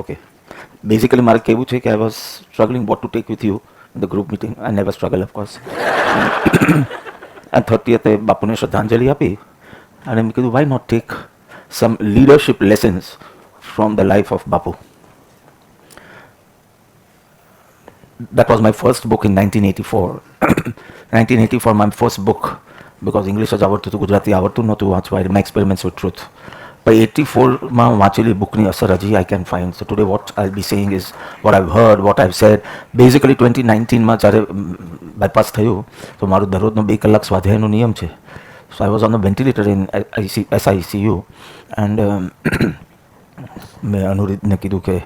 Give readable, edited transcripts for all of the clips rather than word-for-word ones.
Okay. Basically, મારે કહેવું છે કે I was struggling what to take with you in the group meeting. I never struggle, of course. And 30th બાપુને શ્રદ્ધાંજલિ આપી અને મેં કીધું why not take some leadership lessons from the life of Bapu. That was my first book in 1984. 1984, my first book, because English જ આવડતું હતું, ગુજરાતી આવડતું નહોતું વાંચવા, my experiments with truth. By 84માં વાંચેલી બુકની અસર હજી I can find. So today what I'll be saying is what I've heard, what I've said. Basically 2019માં જ્યારે bypass થયું તો મારું દરરોજનો 2 કલાક સ્વાધ્યાયનો નિયમ છે. So I was on the ventilator in SICU and મેં અનુરીતને કીધું કે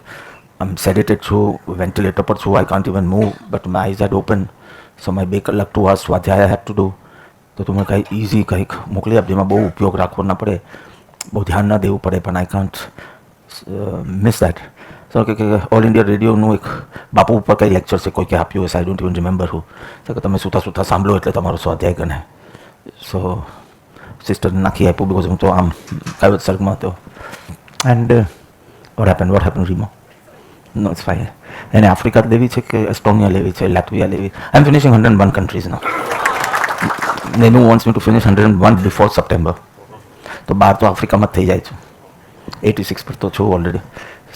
I'm sedated છું, ventilator પર છું, I can't even move, but my eyes had opened. So my 2 કલાક 2 hours સ્વાધ્યાય I had to do. તો તમે કંઈ ઇઝી કંઈક મોકલી આપજો, જેમાં બહુ ઉપયોગ રાખવો ના પડે, બહુ ધ્યાન ના દેવું પડે, પણ આઈ કાન્ટ મિસ દેટ. સો કે ઓલ ઇન્ડિયા રેડિયોનું એક બાપુ ઉપર કંઈ લેક્ચર છે કોઈકે આપ્યું હશે, આઈ ડોન્ટ ઇવન રિમેમ્બર હું. તો કે તમે સૂતા સૂતા સાંભળો એટલે તમારો સ્વાધ્યાય ગણે. સો સિસ્ટરને નાખી આપ્યું, બિકોઝ હું તો આમ પ્રાઇવેટ સર્ગમાં હતો. And what happen Rimo? No it's fine. એને આફ્રિકા લેવી છે કે એસ્ટોનિયા લેવી છે, લેટવિયા લેવી? I am finishing 101 countries now. Nenu wants me to finish 101 before September. તો 12 તો આફ્રિકામાં થઈ જાય છે. 86 પર તો છું already.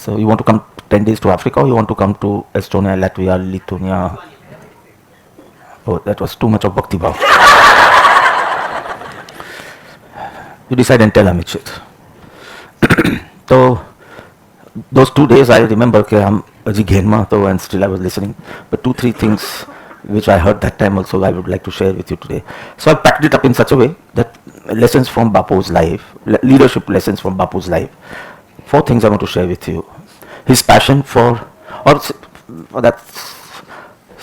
So you want to come 10 days to Africa or you want to come to Estonia, Latvia, Lithuania? Oh, that was too much of Bhakti Bhav. You decide and tell Amit. So those 2 days I remember that I'm aji ghenma to and still I was listening. But 2-3 things which I heard that time also I would like to share with you today. So I packed it up in such a way that lessons from Bapu's life, leadership lessons from Bapu's life. 4 things I want to share with you. His passion for, or for that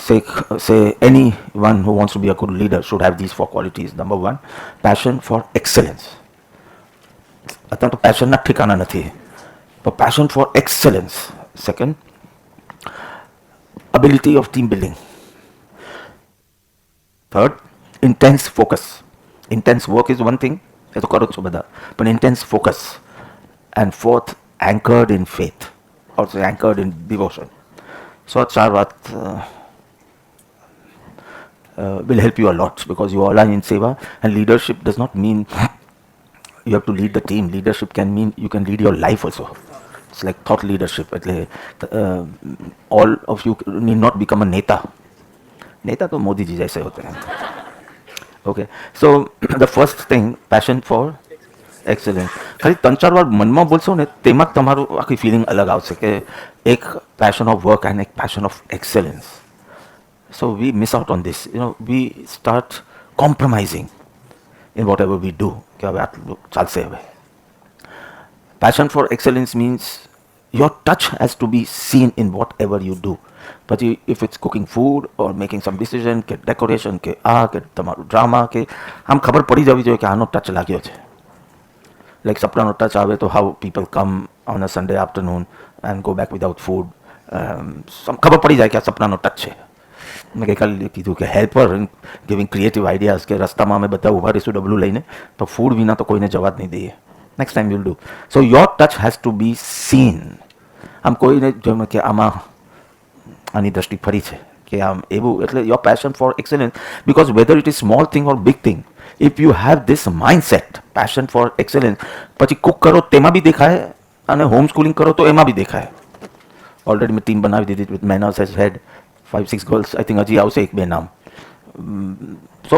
sake, say anyone who wants to be a good leader should have these 4 qualities. Number 1, passion for excellence. અત્યારે તો પેશનના ઠેકાના નથી, but passion for excellence. Second, ability of team building. Third, intense focus. Intense work is one thing, એ તો કરો છો બધા, but intense focus. And fourth, anchored in faith, also anchored in devotion. So આ 4 વાત will help you a lot, because you all are in seva, and leadership does not mean you have to lead the team. Leadership can mean you can lead your life also. It's like thought leadership. All of you need not become a neta. Neta to Modi ji jaise hote hain. Okay, so the first thing, passion for excellence. ખાલી 3-4 વાર મનમાં બોલશો ને તેમાં તમારું આખી feeling અલગ આવશે કે એક પેશન ઓફ વર્ક એન્ડ એક passion of excellence. So we miss out on this. We start compromising in whatever we do. કે હવે આટલું ચાલશે હવે. Passion for excellence means your touch has to be seen in whatever you do. But if it's cooking food or making some decision, કે decoration, કે કે તમારું drama, કે આમ ખબર પડી જવી જોઈએ કે આનો ટચ લાગ્યો છે. Like સપનાનો ટચ આવે તો how people come on a Sunday afternoon and go back without food. ખબર પડી જાય કે આ સપનાનો ટચ છે. મેં ગઈકાલે કીધું કે હેલ્પર ગિવિંગ ક્રિએટિવ આઈડિયાઝ, કે રસ્તામાં અમે બધા ઊભા રહીશું ડબલું લઈને તો ફૂડ વિના તો કોઈને જવા જ નહીં દઈએ. Next time you'll do. So your touch has to be seen. આમ કોઈને જોયું કે આમાં આની દ્રષ્ટિ ફરી છે કે આમ એવું, એટલે your passion for excellence, because whether it is small thing or big thing, if you have this mindset passion for excellence, પછી કુક કરો તેમાં બી દેખાય અને હોમ સ્કૂલિંગ કરો તો એમાં બી દેખાય. ઓલરેડી મેં ટીમ બનાવી દીધી with manners as head, 5-6 girls. I think હજી આવશે 1-2 નામ. So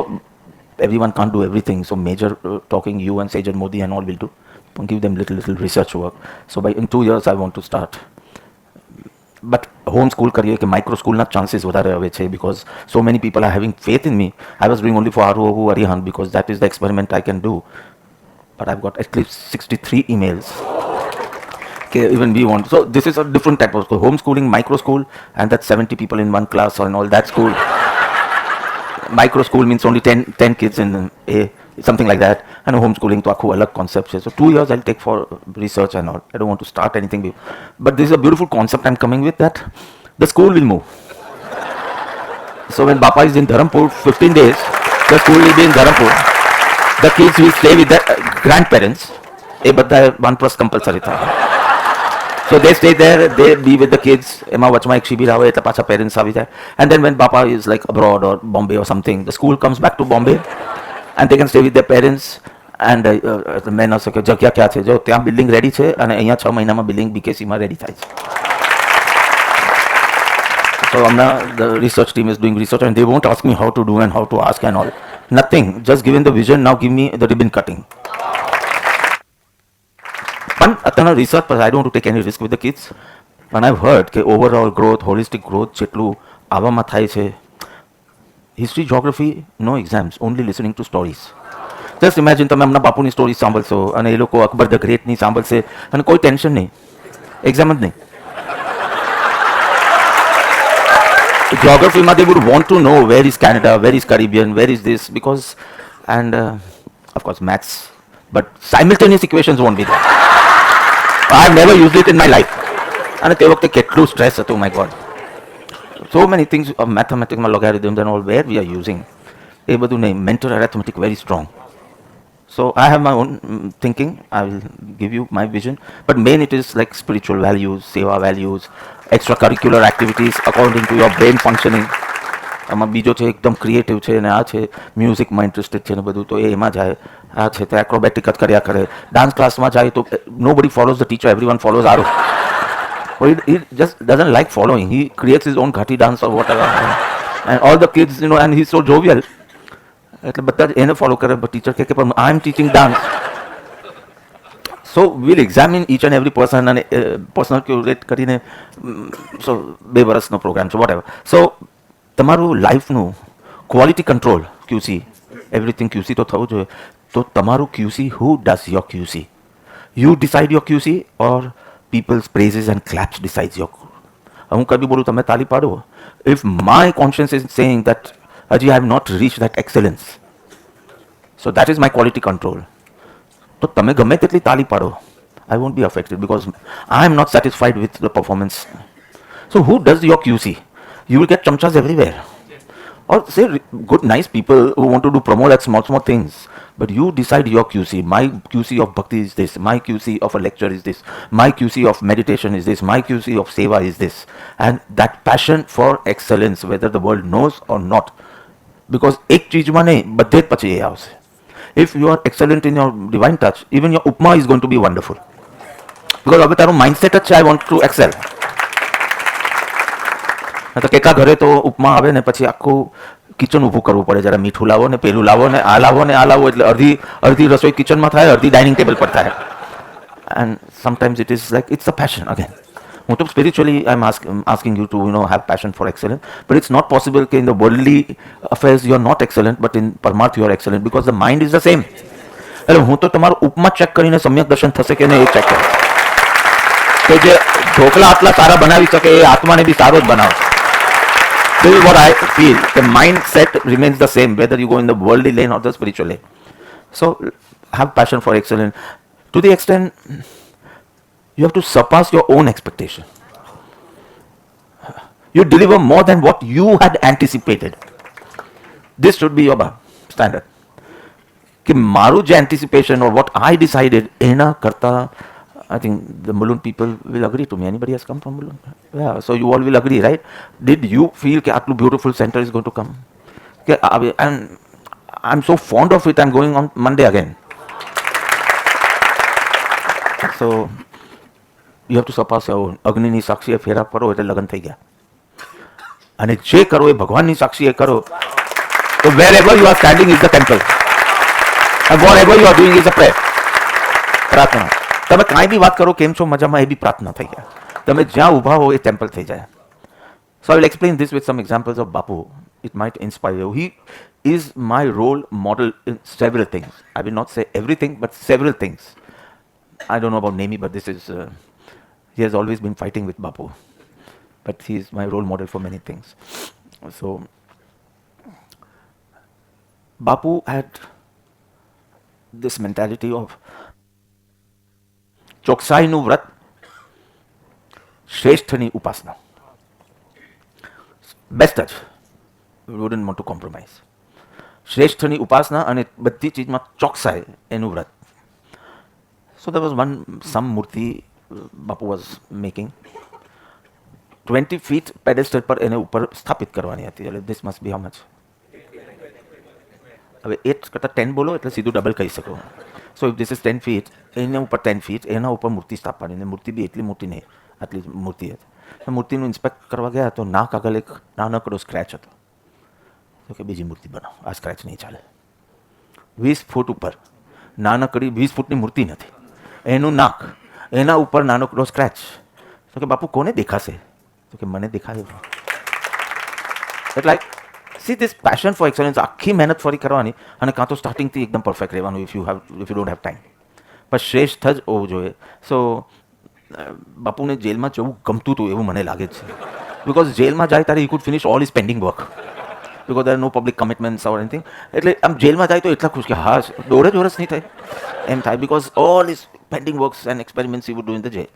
everyone can't do everything. So major talking you and Sejal Modi and all will do. Give them little research work. So in 2 years I want to start. But home school કરીએ કે micro school ના chances વધારે આવે છે, because so many people are having faith in me. I was doing only for Aru Arihant because that is the experiment I can do. But I've got at least 63 emails. Okay, even we want. So this is a different type of school. Homeschooling, micro school, and that's 70 people in one class or in all that school. Micro school means only 10 kids in a, something like that. And homeschooling to akhu alag concept. So 2 years I'll take for research and all. I don't want to start anything. But this is a beautiful concept I'm coming with, that the school will move. So when Bapa is in Dharampur 15 days, the school will be in Dharampur. The kids will stay with their grandparents. એ બધા 1+ compulsory થાય. So they stay there, they be with the kids. એમાં વચમાં એક શિબિર આવે એટલે પાછા parents આવી જાય. And then when Papa is like abroad or Bombay or something, the school comes back to Bombay and they can stay with their parents. And મેં ન શકે જગ્યા ક્યાં છે જો ત્યાં બિલ્ડિંગ રેડી છે અને અહીંયા 6 મહિનામાં બિલ્ડિંગ બીકેસીમાં રેડી થાય છે. So the research team is doing research and they won't ask me how to do and how to ask and all. Nothing. Just given the vision, now give me the ribbon cutting. But atana research, but I don't want to take any risk with the kids. And I've heard that overall growth, holistic growth, chetlu avama thai che. History, geography, no exams, only listening to stories. Just imagine તમે એમના બાપુની story સાંભળશો અને એ લોકો Akbar the ગ્રેટની સાંભળશે અને કોઈ tension નહીં, એક્ઝામ જ નહીં. Geography, they would want to know where is Canada, where is Caribbean, where is this, because, and of course maths, but simultaneous equations won't be there. I've never used it in my life. And તે વખતે કેટલું stress હતું, my God. So many things of mathematics, logarithms and all, where we are using. એ બધું નહીં, mental arithmetic very strong. So I have my own thinking. I will give you my vision. But main it is like spiritual values, seva values, extracurricular activities according to your brain functioning. આમાં બીજો છે એકદમ creative છે અને આ છે મ્યુઝિકમાં interested છે ને બધું તો એ એમાં જાય. આ છે તો એક્રોબેટિક જ કર્યા કરે. ડાન્સ ક્લાસમાં જાય તો nobody follows the teacher, everyone follows Aru. But he just doesn't like following. He creates his own ghati dance or whatever. And all the kids, and he's so jovial. એટલે બધા જ એને ફોલો કરે, teacher કહે કે પણ I am teaching dance. So will examine each and every person અને personal curate કરીને સો 2 વર્ષનો પ્રોગ્રામ છે વોટ એવર. સો તમારું લાઈફનું quality control QC, everything QC તો થવું જોઈએ. તો તમારું QC, who does your QC? You decide your QC or people's praises and claps decides your? હું કઈ બી બોલું તમે તાલી પાડો. If my conscience is saying that Haji, I have not reached that excellence. So that is my quality control. So તમે ગમે તેટલી તાલી પાડો, I won't be affected because I am not satisfied with the performance. So who does your QC? You will get chamchas everywhere. Or say good, nice people who want to do promo like small things. But you decide your QC. My QC of bhakti is this. My QC of a lecture is this. My QC of meditation is this. My QC of seva is this. And that passion for excellence, whether the world knows or not. Because એક ચીજમાં નહીં, બધે જ પછી એ આવશે. If you are excellent in your divine touch, even your upma is going to be wonderful. Because હવે તારું mindset જ છે, I want to excel. તો કેકા ઘરે તો ઉપમા આવે ને પછી આખું કિચન ઊભું કરવું પડે, જરા મીઠું લાવો ને પેલું લાવો ને આ લાવો ને આ લાવો, એટલે અડધી રસોઈ કિચનમાં થાય, અડધી ડાઇનિંગ ટેબલ પર થાય. And sometimes it is like, it's a passion again. Spiritually, I'm asking you to have passion for excellence, but it's not possible that in the worldly affairs you are not excellent, but in Paramarth you are excellent because the mind is the same. એટલે હું તો તમારું ઉપમા check કરીને સમ્યક દર્શન થશે કે નહીં એ ચેક કરું કે જે ઢોકળા આટલા સારા બનાવી શકે એ આત્માને બી સારો જ બનાવે. This is what I feel. The mindset remains the same whether you go in the worldly lane or the spiritual lane. So have passion for excellence to the extent you have to surpass your own expectation. You deliver more than what you had anticipated. This should be your standard. Ki maru je anticipation or what I decided, ena karta, I think the Mulund people will agree to me. Anybody has come from Mulund? Yeah, so you all will agree, right? Did you feel that atlu beautiful center is going to come? And I'm so fond of it, I'm going on Monday again. So you have to surpass your own. અગ્નિની સાક્ષીએ ફેરા કરો એટલે લગ્ન થઈ ગયા. અને જે કરો એ ભગવાનની સાક્ષીએ કરો તો wherever you are standing is the temple. And whatever you are doing is a prayer. પ્રાર્થના. તમે કાંઈ બી વાત કરો કેમ છો મજામાં એ બી પ્રાર્થના થઈ ગયા. તમે જ્યાં ઊભા હો એ ટેમ્પલ થઈ જાય. So I will explain this with some examples of Bapu. It might inspire you. He is my role model in several things. I will not say everything, but several things. I don't know about Nemi, but this is... he has always been fighting with Bapu, but he is my role model for many things. So, Bapu had this mentality of ચોકસાઈનું વ્રત, શ્રેષ્ઠની ઉપાસના. Best જ. We wouldn't want to compromise. શ્રેષ્ઠની ઉપાસના અને બધી ચીજમાં ચોકસાઈ એનું વ્રત. So there was some murti Bapu was making 20 feet pedestal પર એને ઉપર સ્થાપિત કરવાની હતી. એટલે this must be how much? હવે 8 કરતાં 10 બોલો એટલે સીધું ડબલ કહી શકો. સો ઇફ ધીસ ઇઝ 10 feet, એને ઉપર 10 feet, એના ઉપર મૂર્તિ સ્થાપવાની. ને મૂર્તિ બી એટલી મોટી નહીં, આટલી મૂર્તિ હતી. તો મૂર્તિનું ઇન્સ્પેક્ટ કરવા ગયા તો નાક આગળ એક નાનકડો સ્ક્રેચ હતો. તો કે બીજી મૂર્તિ બનાવો, આ સ્ક્રેચ નહીં ચાલે. 20 ફૂટ ઉપર નાનકડી 20 ફૂટની મૂર્તિ નથી, એનું નાક, એના ઉપર નાનકડો સ્ક્રેચ. તો કે બાપુ કોને દેખાશે? તો કે મને દેખાય. એટલે see this passion for excellence, આખી મહેનત ફરી કરવાની અને કાં તો સ્ટાર્ટિંગથી એકદમ પરફેક્ટ રહેવાનું if you don't have time. પણ શ્રેષ્ઠ જ હોવું જોઈએ. સો બાપુને જેલમાં જવું ગમતું હતું એવું મને લાગે છે. બિકોઝ જેલમાં જાય ત્યારે he could finish all is pending work, because there no public commitments or anything. એટલે આમ જેલમાં જાય તો એટલા ખુશ કે હા દોઢ જ વર્ષ નહીં થાય એમ થાય, because all is pending works and experiments he would do in the jail.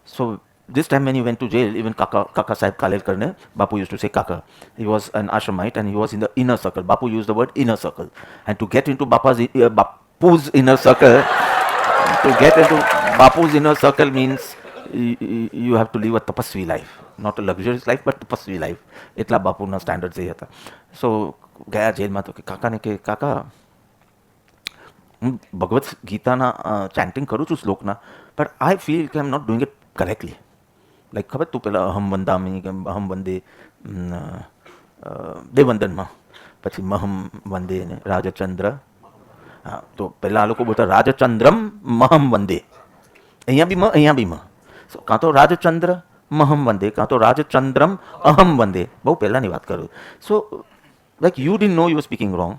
So this time when he went to jail, even Kaka Sahib Kalelkar ne, Bapu used to say Kaka. He was an ashramite and he was in the inner circle. Bapu used the word inner circle. And to get into Bapu's inner circle, means you have to live a tapasvi life. Not a luxurious life, but tapasvi life. એટલા બાપુના standards એ હતા. સો ગયા જેલમાં તો કે કાકાને કે કાકા હું ભગવદ્ ગીતાના ચેન્ટિંગ કરું છું શ્લોકના, બટ આઈ ફીલ કે I am not doing it correctly. Like ખબર તું પેલા અહમ વંદામી કે અહમ વંદે દેવંદનમાં, પછી મહમ વંદે ને રાજચંદ્ર. હા, તો પહેલાં આ લોકો બોલતા રાજચંદ્રમ મહમ વંદે. અહીંયા બી મ, અહીંયા બી મ. કાં તો રાજચંદ્ર મહમ વંદે, કાં તો રાજચંદ્રમ અહમ વંદે. બહુ પહેલાંની વાત કરું. So like you didn't know you are speaking wrong.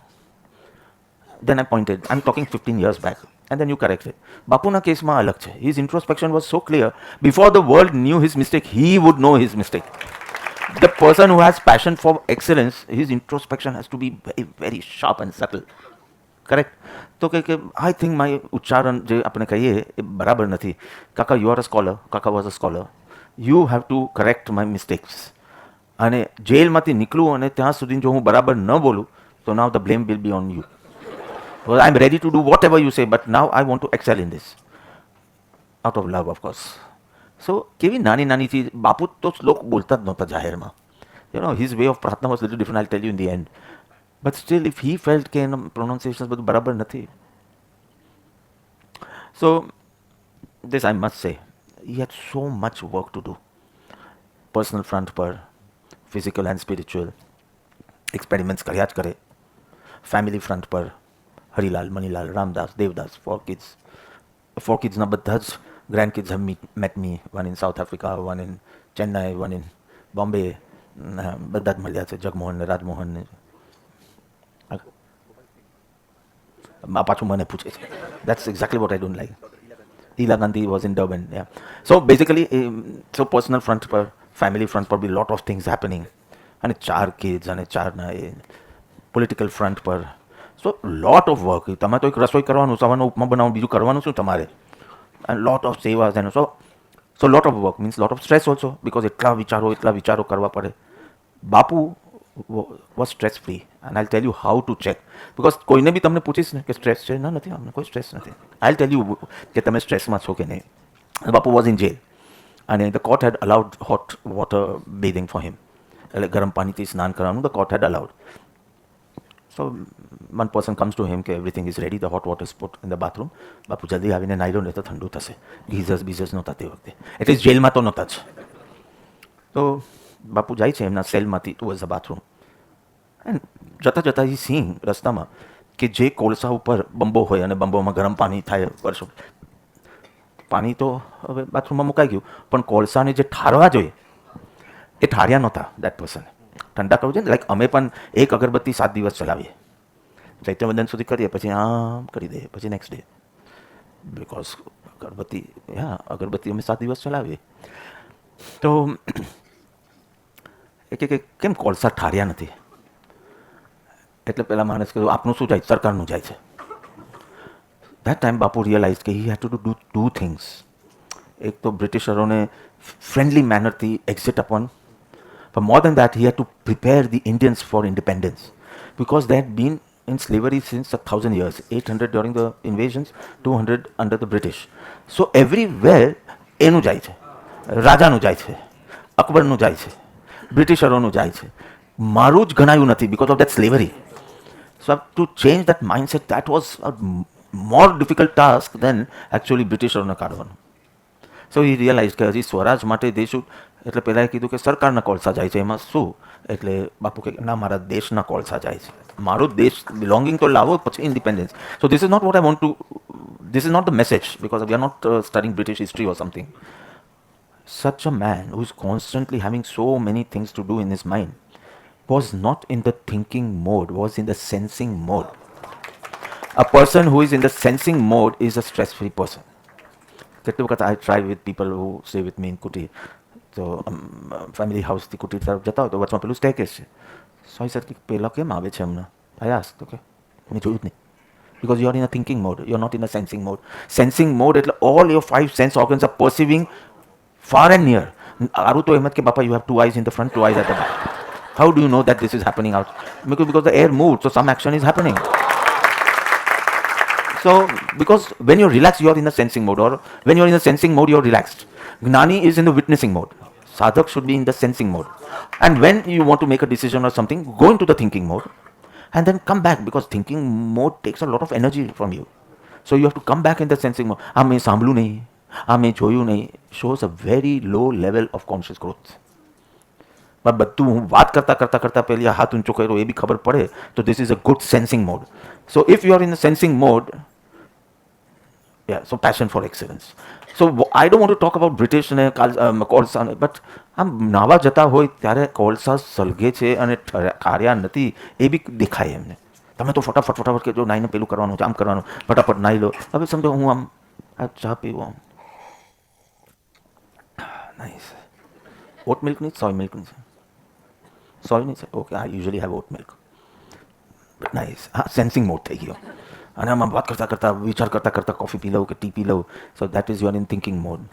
Then I pointed, I'm talking 15 years back, and then you corrected. Bapuna case માં અલગ છે. His introspection was so clear. Before the world knew his mistake, he would know his mistake. The person who has passion for excellence, his introspection has to be very, very sharp and subtle. Correct? તો કે I think my ઉચ્ચારણ જે આપણે કહીએ એ બરાબર નથી. કાકા, you are a scholar. કાકા was a scholar. You have to correct my mistakes. અને જેલમાંથી નીકળું અને ત્યાં સુધી જો હું બરાબર ન બોલું તો now the blame will be on you. Well, I'm ready to do whatever you say, but now I want to excel in this. Out of love, of course. So, કેવી નાની નાની ચીજ. બાપુ તો શ્લોક બોલતા જ નહોતા જાહેરમાં. You know, his way of પ્રાર્થના was little different, I'll tell you in the end. But still, if he felt કે એના pronunciations બધું બરાબર નથી. So, this I must say, he had so much work to do. Personal front પર, physical and spiritual. Experiments કર્યા જ કરે. Family front પર, હરિલાલ, મનીલાલ, રામદાસ, દેવદાસ, 4 kids. 4 kidsના બધા જ grand kids have met me. One in South Africa, one in Chennai, one in Bombay. બધા જ મળ્યા છે. જગમોહન ને રાજમોહન ને. પાછું મને પૂછે છે. That's exactly what I don't like. Ila Gandhi was in Durban. Yeah. So basically, so personal front પર, family front પર be lot of things happening. અને 4 kids અને 4ના political front પર. So lot of work. તમે તો એક રસોઈ કરવાનું, સવારનો ઉપમા બનાવવાનું, બીજું કરવાનું શું તમારે? And lot of સેવાસ and so lot of work means lot of stress also, because એટલા વિચારો કરવા પડે. બાપુ was stress free, and I'll tell you how to check, because કોઈને બી તમને પૂછીશ ને કે સ્ટ્રેસ છે, ના નથી, અમને કોઈ સ્ટ્રેસ નથી. I'll tell you કે તમે સ્ટ્રેસમાં છો કે નહીં. બાપુ was in jail and the court had allowed hot water bathing for him. એટલે ગરમ પાણીથી સ્નાન કરવાનું the court had allowed. So one person comes to him કે everything is ready, the hot water is put in the bathroom. બાપુ જલ્દી આવીને નાઈ લો ને તો ઠંડુ થશે. ગીઝર્સ નહોતા તે વખતે, એટલે જેલમાં તો નહોતા જ. તો બાપુ જાય છે એમના સેલમાંથી ટુવર્ડ્સ ધ બાથરૂમ, એન્ડ જતાં ઈ સીન રસ્તામાં કે જે કોલસા ઉપર બંબો હોય અને બંબોમાં ગરમ પાણી થાય વર્ષો. પાણી તો હવે બાથરૂમમાં મુકાઈ ગયું, પણ કોલસાને જે ઠારવા જોઈએ એ ઠાર્યા નહોતા દેટ પર્સન. ઠંડા કરવું છે ને, લાઈક અમે પણ એક અગરબત્તી 7 દિવસ ચલાવીએ, ચૈત્રવંદન સુધી કરીએ, પછી આમ કરી દઈએ, પછી નેક્સ્ટ ડે, બિકોઝ અગરબત્તી અમે 7 દિવસ ચલાવીએ. તો કે કેમ કોલસા ઠાર્યા નથી? એટલે પેલા માણસ કીધું આપનું શું જાય? સરકારનું જાય છે. દેટ ટાઈમ બાપુ રિયલાઇઝ કે હી હેડ ટુ ડુ 2 થિંગ્સ. એક તો બ્રિટિશરોને ફ્રેન્ડલી મેનરથી એક્ઝિટ આપવાનું, but more than that, he had to prepare the Indians for independence, because they had been in slavery since 1,000 years, 800 during the invasions, 200 under the British. So everywhere એનું જાય છે, રાજાનું જાય છે, અકબરનું જાય છે, બ્રિટિશરોનું જાય છે. મારું જ ગણાયું નથી because of that slavery. So I have to change that mindset. That was a more difficult task than actually બ્રિટિશરોને કાઢવાનું. સો he realized કે હજી સ્વરાજ માટે દેશ, એટલે પહેલાં કીધું કે સરકારના કોલસા જાય છે, એમાં શું? એટલે બાપુ કે ના, મારા દેશના કોલસા જાય છે, મારો દેશ બિલોંગિંગ તો લાવો, પછી independence. So this is not what I want to, this is not the message, because we are not studying British history or something. Such a man who is constantly having so many things to do in his mind was not in the thinking mode, was in the sensing mode. A person who is in the sensing mode is a stress-free person. કેટલી વખત I try with people who stay with me in kutir, તો family હાઉસથી કુટીર તરફ જતા હોય તો વચમાં પેલું સ્ટેકેસ છે. સો આઈ સેડ કે પહેલાં કેમ આવે છે હમણાં? આઈ આસ્ક, તો કે મેં જોયું જ નહીં. Because you are in a thinking mode, you are not in a sensing mode. Sensing mode એટલે all your 5 sense organs are perceiving far and near. આરું તો એમ જ કે બાપા, you have 2 eyes in the front, 2 eyes at the back. How do you know that this is happening out? Because the air moved, so some action is happening. So, because when you're relaxed, you're in the sensing mode, or when you're in the sensing mode, you're relaxed. Gnani is in the witnessing mode. Sadhak should be in the sensing mode. And when you want to make a decision or something, go into the thinking mode and then come back, because thinking mode takes a lot of energy from you. So you have to come back in the sensing mode. આ મેં સાંભળ્યું નહીં, આ મેં જોયું નહીં, shows a very low level of conscious growth. બધું હું વાત કરતા પહેલી હાથ ઊંચો કર્યો એ બી ખબર પડે, તો this is a good sensing mode. So if you are in the sensing mode, yeah, so passion for excellence. So I don't want to talk about British અને કોલસા, but આમ નાવા જતા હોય ત્યારે કોલસા સળગે છે અને કાર્યા નથી એ બી દેખાય એમને. તમે તો ફટાફટ કે જો નાઈને પેલું કરવાનું, આમ કરવાનું, ફટાફટ નાહી લો. હવે સમજો હું આમ આ ચા પીવું, આમ નાઈસ. ઓટ મિલ્ક નહીં, સોય મિલ્ક નહીં, સોય નહીં છે, okay. I usually have oat milk, but nice. હા, સેન્સિંગ મોડ થઈ ગયો. અને આમાં વાત કરતા વિચાર કરતા કોફી પી લઉં કે ટી પી લઉં. So that is UR in thinking mode.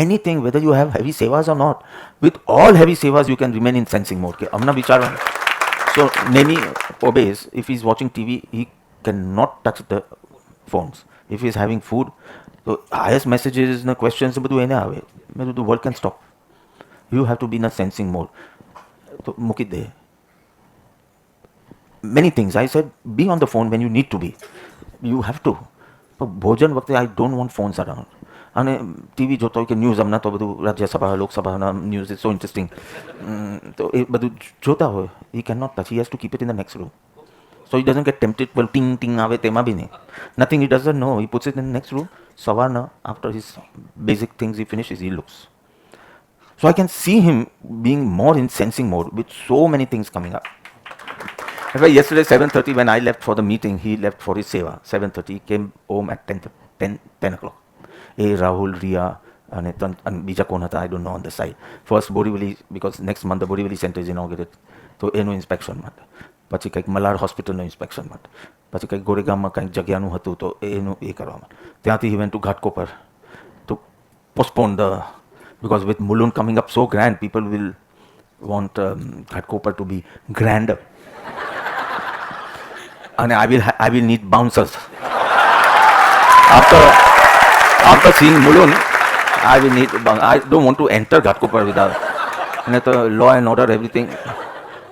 Anything, whether you have heavy sevas or not, with all heavy sevas you can remain in sensing mode. કે હમણાં વિચારવાનું. So Nemi obeys. If he's watching TV, he cannot touch the phones. If he's having food, so highest messages and questions બધું એને આવે. મેં કીધું world can stop. You have to be in a sensing mode. તો મૂકી દે. Many things. I said, be on the phone when you need to be. You have to. પણ ભોજન વખતે I don't want phones around. અને TV જોતો હોય કે news, હમણાં તો બધું રાજ્યસભા લોકસભાના ન્યૂઝ ઇઝ સો ઇન્ટરેસ્ટિંગ, તો એ બધું જોતા હોય, he cannot touch. He has to keep it in the next room. So he doesn't get tempted. Well, ting આવે તેમાં બી નહીં. Nothing he doesn't know. He puts it in the next room. સવારના after his basic things he finishes, he looks. So I can see him being more in sensing mode with so many things coming up. Yesterday 7:30 when I left for the meeting, he left for his seva. 7:30 he came home at 10 o'clock. Rahul, Ria and બીજા કોણ હતા, I don't know, on the side. First Borivali, because next month the Borivali center is inaugurated, તો એનું inspection માટે, પછી કંઈક મલાડ હોસ્પિટલનું inspection માટે, પછી કંઈક ગોરેગામમાં કંઈક જગ્યાનું હતું તો એનું એ કરવા માટે. ત્યાંથી he went to Ghatkopar to postpone the, because with Mulund coming up so grand, people will want Ghatkopar to be grander. And I will need bouncers. After seeing Mulund, I will need. I don't want to enter Ghatkopar without. And the law and order, everything.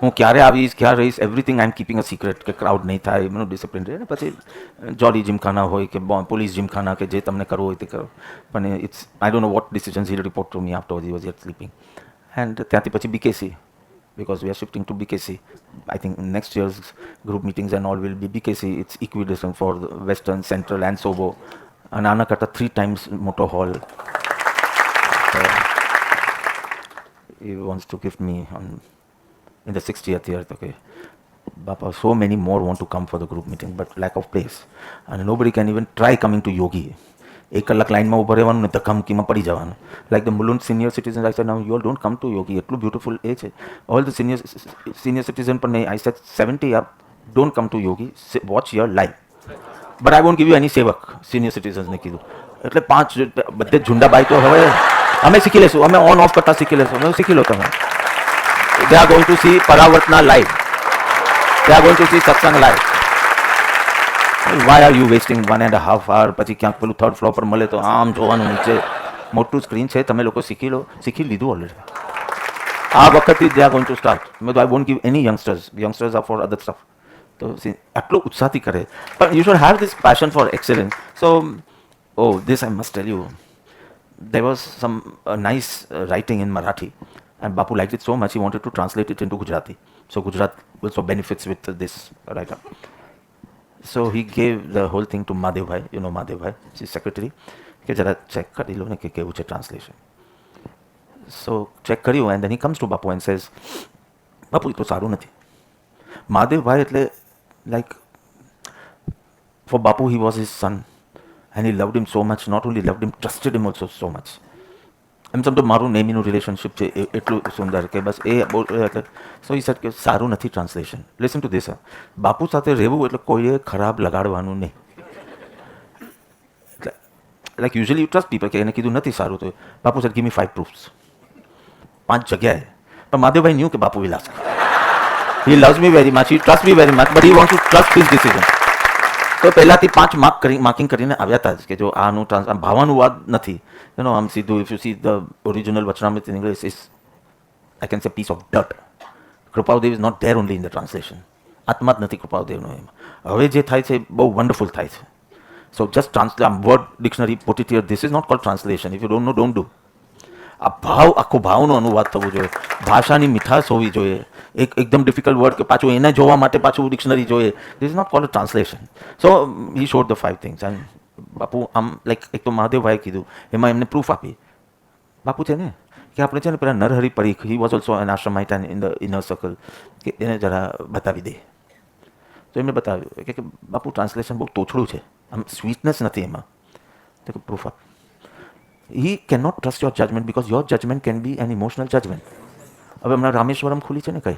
હું ક્યારે આવીશ, ક્યારે રહીશ, everything I am keeping a secret, કે crowd નહીં થાય, એમનું discipline રહે. પછી જોલી જીમખાના હોય કે પોલીસ જીમખાના, કે જે તમને કરવું હોય તે કરો. પણ it's, I don't know what decisions he report to me after he was yet sleeping. And ત્યાંથી પછી BKC, because we are shifting to BKC. I think next year's group meetings and all will be BKC. It's equidistant for the Western, Central and Sobo. And આના કરતાં 3 times મોટો hall. He wants to gift me in the 60th year. Okay, Bapa, so many more want to come for the group meeting, but lack of place. And nobody can even try coming to Yogi. 1 કલાક લાઈનમાં ઊભા રહેવાનું ને ધક્કામુક્કીમાં પડી જવાનું. Like the Mulund senior citizens, I said, now you all don't come to Yogi. એટલું beautiful એ છે. All the senior citizen પર નહીં, I said 70 up, don't come to Yogi. Watch your life. But I won't give you any સેવક. Senior સિટીઝન્સને કીધું. એટલે 5 બધે ઝુંડાબાઈ તો હવે અમે શીખી લેશું, અમે ઓન ઓફ કરતા શીખી લેશું. અમે શીખી લો તમે. They are going to see Paravartna live. They are going to see Satsang live. Why are you wasting 1.5 hours? પછી ક્યાંક પેલું 3rd floor પર મળે તો આમ જોવાનું નીચે. મોટું સ્ક્રીન છે, તમે લોકો શીખી લીધું ઓલરેડી. આ વખતથી they are going to start. મેં તો I want give any youngsters are for other stuff. તો આટલું ઉત્સાહથી કરે, પણ you should have this passion for excellence. So this I must tell you, there was some nice writing in Marathi, and Bapu liked it so much he wanted to translate it into Gujarati. So Gujarat also benefits with this writer. So he gave the whole thing to Mahadev Bhai, you know Mahadev Bhai, his secretary, કે જરા check કરી લો ને કે કેવું છે translation. So check કર્યું and then he comes to Bapu and says, Bapu એ તો સારું નથી. મહાદેવ ભાઈ એટલે like for Bapu he was his son and he loved him so much, not only loved him, trusted him also so much. એમ સમજો મારું નેમીનું relationship છે એટલું સુંદર કે બસ એ એટલે. સો ઈ સેડ કે સારું નથી ટ્રાન્સલેશન. લિસન ટુ ધીસ, બાપુ સાથે રહેવું એટલે કોઈએ ખરાબ લગાડવાનું નહીં. Like usually you trust people કે એને કીધું નથી સારું તો બાપુ સેડ ગીવ મી 5 proofs. 5 જગ્યાએ. પણ મહાદેવભાઈ ન્યૂ કે બાપુ will ask. He loves me very much, he trust me very much, but he want to trust his decision. તો પહેલાંથી 5 માર્કિંગ કરીને આવ્યા હતા જ કે જો આનું ભાવાનું વાત નથી. યુ નો આમ સીધું if you see the original Vachanamrut in English is I can say piece of ડટ. Krupadev is not there only in the translation. આત્મા જ નથી કૃપાદેવનો એમાં. હવે જે થાય છે બહુ વન્ડરફુલ થાય છે. So just word dictionary put it here. This is not called translation. If you don't know don't do. આ આખો ભાવનો અનુવાદ થવો જોઈએ, ભાષાની મીઠાશ હોવી જોઈએ. એકદમ ડિફિકલ્ટ વર્ડ કે પાછું એને જોવા માટે પાછું ડિક્શનરી જોઈએ. This is not called a translation. So he showed the 5 things and Bapu આમ લાઈક એક તો મહાદેવભાઈએ કીધું, એમાં એમને પ્રૂફ આપી. બાપુ છે ને કે આપણે છે ને પેલા Narhari Parikh, he was also an ashramite and in the inner circle, કે એને જરા બતાવી દે. તો એમને બતાવ્યું કે બાપુ ટ્રાન્સલેશન બહુ તોછડું છે, આમ સ્વીટનેસ નથી એમાં. તો કે પ્રૂફ આપ. He cannot trust your judgment because your judgment can be an emotional judgment. હવે હમણાં રામેશ્વરમ ખુલી છે ને કંઈ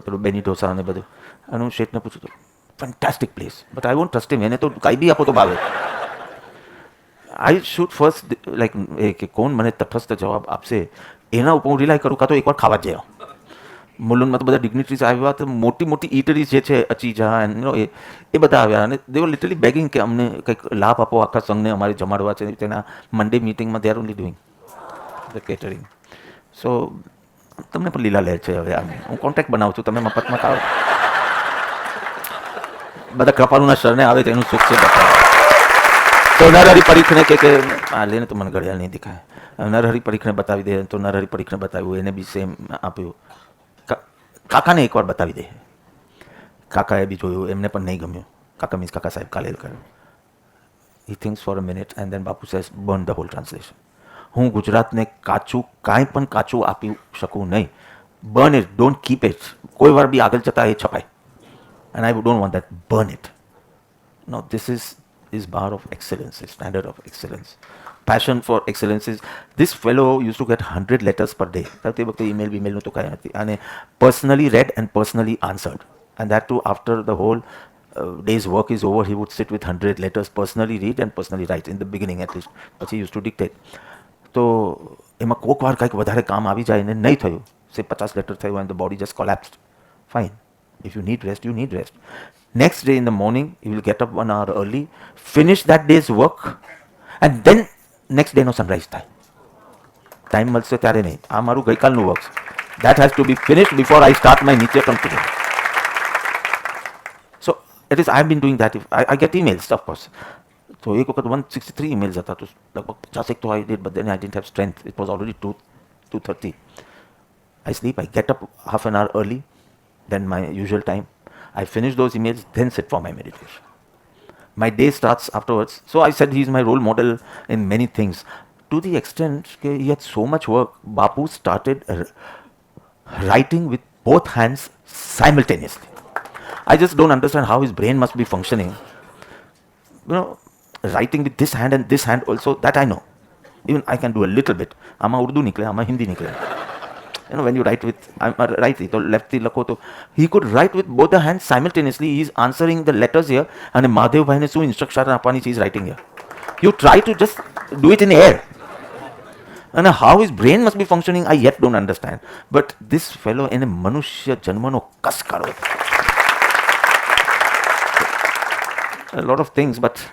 પેલું બેની ઢોસા અને બધું, અને હું શેઠને પૂછું તો fantastic place, but I won't trust him. એને તો કાંઈ બી આપો તો ભાવે. આઈ શુડ ફર્સ્ટ લાઈક એ કે કોણ મને તટસ્થ જવાબ આપશે એના ઉપર હું રિલાય કરું, કાં તો એકવાર ખાવા જ જાય. મુલુંડમાં તો બધા ડિગ્નિટરીઝ આવ્યા, તો મોટી મોટી ઈટરીઝ જે છે અચીજા એન્ડ એ બધા આવ્યા, અને દે વર લિટરલી બેગિંગ કે અમને કંઈક લાભ આપો, આખા સંઘને અમારે જમાડવા છે. તેના મંડે મિટિંગમાં they are only doing the catering. So તમને પણ લીલા લહેર છે. હવે હું કોન્ટેક્ટ બનાવું છું, તમે મફતમાં ખાઓ. બધા કૃપાલુના શરણે આવે તો એનું સુખ છે. તો નરહરી પરીખને કે આ લઈને તો મને ઘડિયાળ નહીં દેખાય. નરહરી પરીખને બતાવી દે, તો નરહરી પરીખને બતાવ્યું, એને બી સેમ આપ્યું. કાકાને એકવાર બતાવી દે. કાકાએ બી જોયું, એમને પણ નહીં ગમ્યું. કાકા means Kaka Saheb Kalelkar. He thinks for a minute and then Bapu says burn the whole translation. હું ગુજરાતને કાચું કાંઈ પણ કાચું આપી શકું નહીં. Burn it, don't keep it. કોઈ વાર બી આગળ જતાં એ છપાય. And I don't want that. Burn it. No, this is bar of excellence, standard of excellence. Passion for excellence is, this fellow used to get 100 letters per day. તે વખતે ઈમેલનું તો કાંઈ નથી. અને personally read and personally answered. And that too after the whole day's work is over, he would sit with 100 letters, personally read and personally write, in the beginning at least. પછી he used to dictate. તો એમાં કોક વાર કંઈક વધારે કામ આવી જાય ને નહીં થયું, સે 50 લેટર થયું and the body just collapsed. Fine. If you need rest, you need rest. Next day in the morning, you will get up 1 hour early, finish that day's work, and then next day no sunrise થાય. Time મળશે ત્યારે નહીં. આ મારું ગઈકાલનું work. That has to be finished before I start my નીચે from today. So it is, I've been doing that. If I get emails, of course. તો એક વખત 163 emails હતા, તો લગભગ 50 તો I did, but then I didn't have strength. It was already 2:30. I sleep, I get up half an hour early than my usual time. I finish those emails, then sit for my meditation. My day starts afterwards. So I said he's my role model in many things. To the extent that he had so much work, Bapu started writing with both hands simultaneously. I just don't understand how his brain must be functioning. You know, writing with this hand and this hand also, that I know. Even I can do a little bit. Ama Urdu nikle, ama Hindi nikle. You know, when you write with righty or lefty lakho, to he could write with both the hands simultaneously. He is answering the letters here, and Mahadev Bhai ne su instruction apani he is writing here. You try to just do it in air, and how his brain must be functioning, I yet don't understand. But this fellow in a manushya janmano kas karo. A lot of things, but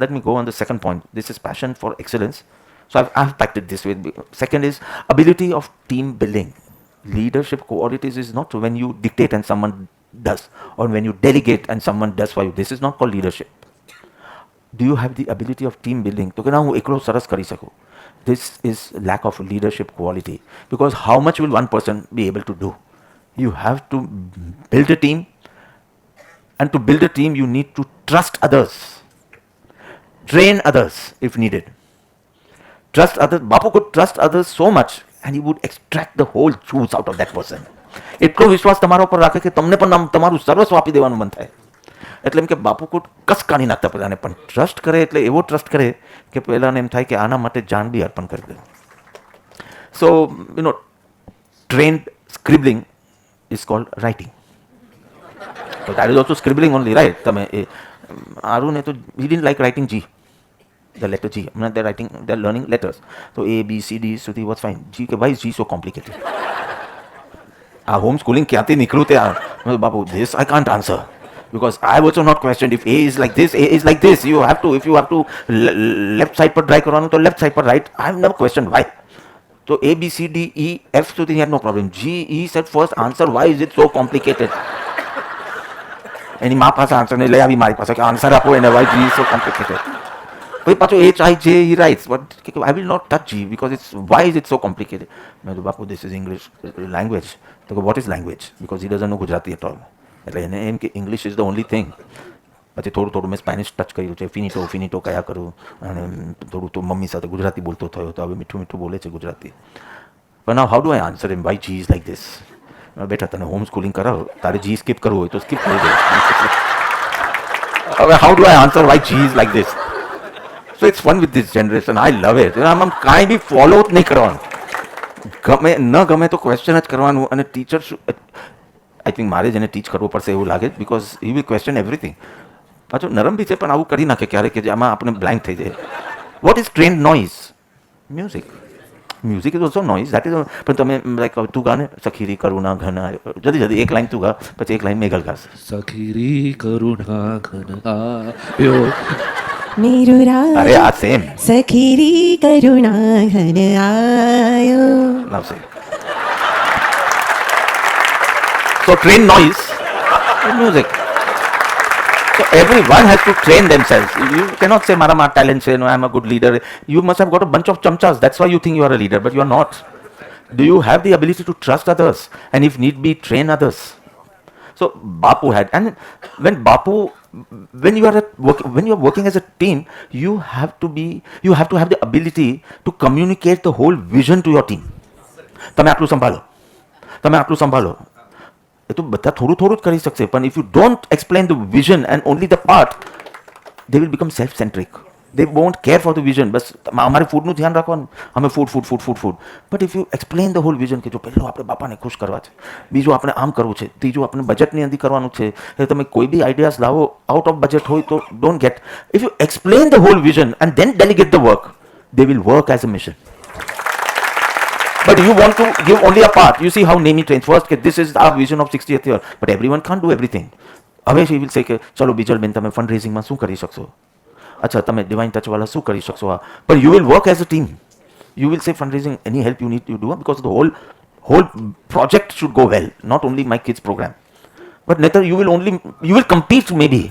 let me go on the second point. This is passion for excellence. So I've packed it this way. Second is ability of team building. Leadership qualities is not when you dictate and someone does, or when you delegate and someone does for you. This is not called leadership. Do you have the ability of team building? તો કે ના હું એકલો સરસ કરી શકું. This is lack of leadership quality, because how much will one person be able to do? You have to build a team, and to build a team you need to trust others, train others if needed. Trust others. Bapu could trust others so much and he would extract the whole juice out of that person. એટલો વિશ્વાસ તમારા ઉપર રાખે કે તમને પણ તમારું સર્વસ્વ આપી દેવાનું મન થાય. એટલે એમ કે બાપુ કોટ કસ કાઢી નાખતા પહેલાને, પણ ટ્રસ્ટ કરે એટલે એવો ટ્રસ્ટ કરે કે પહેલાને એમ થાય કે આના માટે જાન બી અર્પણ કરી દે. સો trained scribbling is called writing. So that is also scribbling only, right? તમે આરુને તો he didn't like writing G, the letter G. They're learning letters. So A, B, C, D, Suti was fine. G, why is G so complicated? Homeschooling ક્યાંથી નીકળું તે બાપુ, this I can't answer. Because I also not questioned if A is like this, A is like this. If you have to left side पर try करवानो तो left side पर right. I have never questioned why. So A, B, C, D, E, F, so they had no problem. G, E said first answer, why is it so complicated? એની મા પાસે answer નહીં લઈ આવી મારી પાસે કે answer આપો એને, why G is so complicated. પછી પાછો H, I, J, he writes, but I will not touch G because it's, why is it so complicated? મેં તો બાપુ this is English language. તો what is language? Because he doesn't know Gujarati at all. એટલે એને એમ કે English is the only thing. પછી થોડું મેં Spanish touch કર્યું છે, ફિનિટો કયા કરું, અને થોડું તો મમ્મી સાથે ગુજરાતી બોલતો થયો, તો હવે મીઠું બોલે છે ગુજરાતી. પણ now how do I answer him why G is like this? બેટા તને હોમ સ્કૂલિંગ કરાવો, તારે G સ્કીપ કરવું હોય તો સ્કીપ કરી દે. હવે how do I answer why G is like this? So it's fun with this generation. I love it. આમ કાંઈ બી ફોલો જ નહીં કરવાનું, ગમે ન ગમે તો ક્વેશ્ચન જ કરવાનું. અને ટીચર આઈ થિંક મારે જ એને ટીચ કરવો પડશે એવું લાગે, because he will question everything. પાછો નરમ બી છે પણ આવું કરી નાખે ક્યારેક કે આમાં આપણે બ્લાન્ક થઈ જાય. What is trend noise? Music. Music is also noise. That is. પણ તમે લાઈક તું ગાને સખીરી કરુણા ઘન આયો, જલ્દી એક લાઈન તું ગા, પછી એક લાઈન મેઘલ ગાશે. સખીરી કરુણા ઘન આયો મેરું રાજ. અરે આ સેમ. સખીરી કરુણા ઘન આયો. લવ સે. So train noise in music. So everyone has to train themselves. You cannot say Marama talent, say no, I'm a good leader. You must have got a bunch of chamchas. That's why you think you are a leader, but you are not. Do you have the ability to trust others and if need be train others? So Bapu had, and when you are working as a team, you have to have the ability to communicate the whole vision to your team. તમે આટલું સંભાળો. એ તો બધા થોડું જ કરી શકશે, પણ if you don't explain the vision and only the part, they will become self-centric. They won't care for the vision. બસ અમારે ફૂડનું ધ્યાન રાખવાનું, અમે food. But if you explain the whole vision કે જો પહેલું આપણે બાપાને ખુશ કરવા છે, બીજું આપણે આમ કરવું છે, ત્રીજું આપણે બજેટની અંદર કરવાનું છે, એટલે તમે કોઈ બી આઈડિયાઝ લાવો આઉટ ઓફ બજેટ હોય તો don't get. If you explain the whole vision and then delegate the work, they will work as a mission. But you want to give only a part. You see how Nemi trains. First, this is our vision of 60th year. But everyone can't do everything. હવે she will say કે ચલો બીજલબેન તમે fund રેઝિંગમાં શું કરી શકશો? અચ્છા તમે divine ટચવાળા શું કરી શકશો? But you will work as a team. You will say fundraising, any help you need to do, because the whole project should go well, not only my kids program. But later you will compete maybe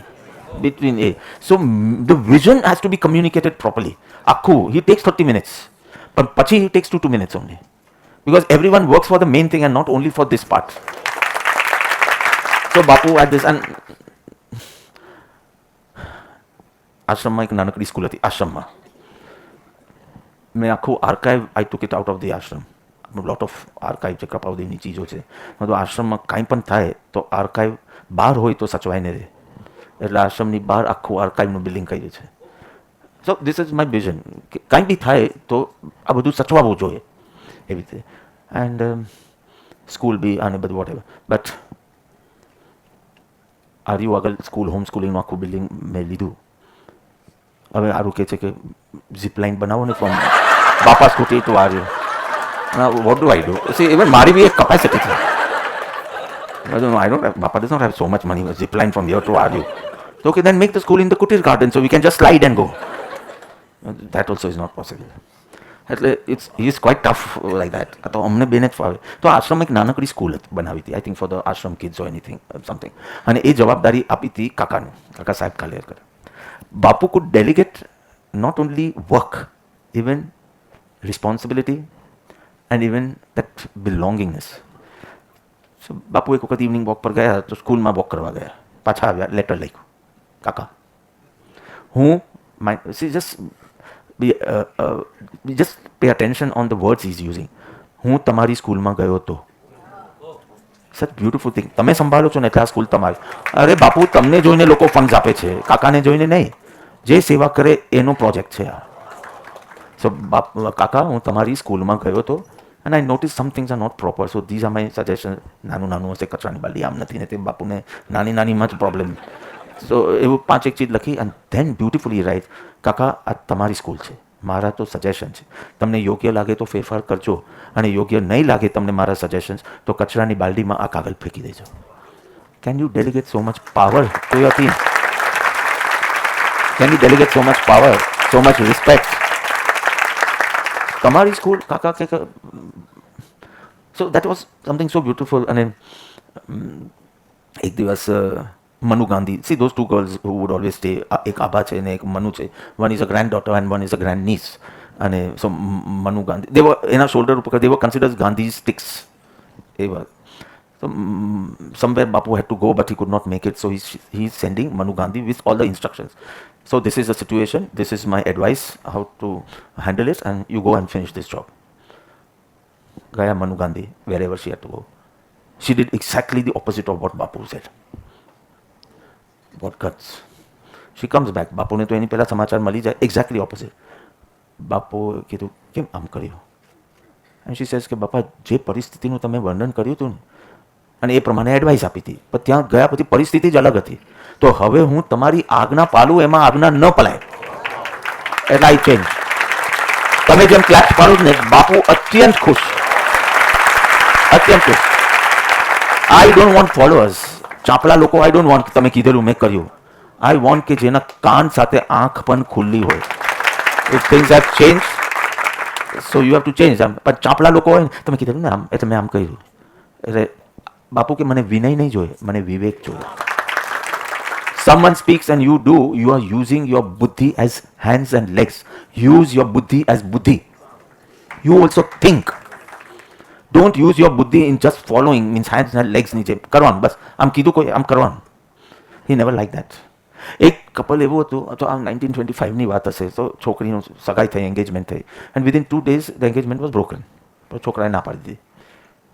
between A. So the vision has to be communicated properly. Akhu, he takes 30 minutes. But Pachi, he takes 2 minutes only. Because everyone works for the main thing and not only for this part. So Bapu had this, and આશ્રમમાં એક નાનકડી school હતી. આશ્રમમાં મેં આખું archive, I took it out of the Ashram. Lot of archive છે, કૃપાવદીની ચીજો છે. તો આશ્રમમાં કાંઈ પણ થાય તો આર્કાઇવ બહાર હોય તો સચવાઈને રહે, એટલે આશ્રમની બહાર આખું આર્કાઇવનું બિલ્ડિંગ કર્યું છે. સો ધીસ ઇઝ માય વિઝન. કાંઈ બી થાય તો આ બધું સચવાવું જોઈએ એવી રીતે. એન્ડ સ્કૂલ બી આને બધું વોટ એવર. બટ આર્યું આગળ સ્કૂલ હોમ સ્કૂલિંગનું આખું બિલ્ડિંગ મેં લીધું. હવે આરું કહે છે કે ઝીપ લાઇન બનાવો ને ફ્રોમ બાપા સ્કૂટી ટુ આર્યું. What do I do? See even મારી બી એક કેપેસિટી છે. I don't have, Bapa does not have so much money. Zip line from here to આર્યું. So okay, then make the school in the Kutir garden so we can just slide and go. That also is not possible. એટલે he is quite tough like that. તો અમને બેને જ ફાવે. તો આશ્રમ એક નાનકડી સ્કૂલ બનાવી હતી, I think for the Ashram kids or anything something. અને એ જવાબદારી આપી હતી કાકાને, કાકા સાહેબ કાલેલકર. બાપુ food delegate not only work, even responsibility and even that belongingness. So બાપુ એક વખત ઇવનિંગ વોક પર ગયા તો સ્કૂલમાં વોક કરવા ગયા, પાછા આવ્યા, લેટર લખ્યું, કાકા હું just pay attention on the words he is using. હું તમારી સ્કૂલમાં ગયો હતો. સચ બ્યુટિફુલ થિંગ. તમે સંભાળો છો ને એટલે આ સ્કૂલ તમારી. અરે બાપુ, તમને જોઈને લોકો ફંડ્સ આપે છે, કાકાને જોઈને નહીં. જે સેવા કરે એનો પ્રોજેક્ટ છે આ. સો કાકા, હું તમારી સ્કૂલમાં ગયો હતો and I noticed some things are not proper, so these are my suggestions. નાનું હશે, કચરાની બાલડી આમ નથી ને તે. બાપુને નાનીમાં જ પ્રોબ્લેમ. સો એવું 5 ચીજ લખી and then beautifully write, કાકા આ તમારી સ્કૂલ છે, મારા તો સજેશન છે, તમને યોગ્ય લાગે તો ફેરફાર કરજો, અને યોગ્ય નહીં લાગે તમને મારા સજેશન્સ તો કચરાની બાલડીમાં આ કાગળ ફેંકી દેજો. Can you delegate so much power to your team? Can you delegate so much power, so much respect? તમારી સ્કૂલ કાકા કે so that was something so beautiful. અને એક દિવસ Manu Gandhi, see those two girls who would always stay, એક આભા છે ને એક મનુ છે. One is a grand daughter and one is a grand niece. અને સો મનુ ગાંધી દે એના શોલ્ડર ઉપર દે વર કન્સિડર્સ ગાંધી સ્ટિક્સ. એ વાત. So somewhere Bapu had to go, but he could not make it. So he's sending Manu Gandhi with all the instructions. So this is the situation. This is my advice how to handle it, and you go and finish this job. Gaya Manu Gandhi wherever she had to go. She did exactly the opposite of what Bapu said. What guts! She comes back. Bapu ne to એની પહેલા સમાચાર મળી જાય. Exactly opposite. બાપુ કીધું કેમ આમ કર્યું? And she says કે બાપા, જે પરિસ્થિતિનું તમે વર્ણન કર્યું હતું ને, અને એ પ્રમાણે એડવાઇસ આપી હતી, પણ ત્યાં ગયા પછી પરિસ્થિતિ જ અલગ હતી. તો હવે હું તમારી આજ્ઞા પાલું, એમાં આજ્ઞા ન પલાય. એટલે આઈ ચેન્જ. તમે જેમ ક્લેપ્સ પાડો ને, બાપુ અત્યંત ખુશ, અત્યંત ખુશ. આઈ ડોન્ટ વોન્ટ ફોલોઅર્સ, ચાપલા લોકો. આઈ ડોન્ટ વોન્ટ તમે કીધેલું મેં કર્યું. આઈ વોન્ટ કે જેના કાન સાથે આંખ પણ ખુલ્લી હોય. If things have change, so you have to change. પણ ચાપલા લોકો હોય ને, તમે કીધેલું ને આમ, એટલે મેં આમ કર્યું. એટલે બાપુ કે મને વિનય નહીં જોઈએ, મને વિવેક જોઈએ. Someone speaks and you do, you are using your buddhi as hands and legs. Use your buddhi as buddhi. You also think. Don't use your buddhi in just following, means hands and legs નીચે કરવાનું બસ. આમ કીધું કોઈ આમ કરવાનું. He never liked that. એક couple એવું હતું, તો આ 1925ની વાત હશે. તો છોકરીનું સગાઈ થઈ, એન્ગેજમેન્ટ થઈ, and within 2 days the engagement was broken. તો છોકરાએ ના પાડી દીધી.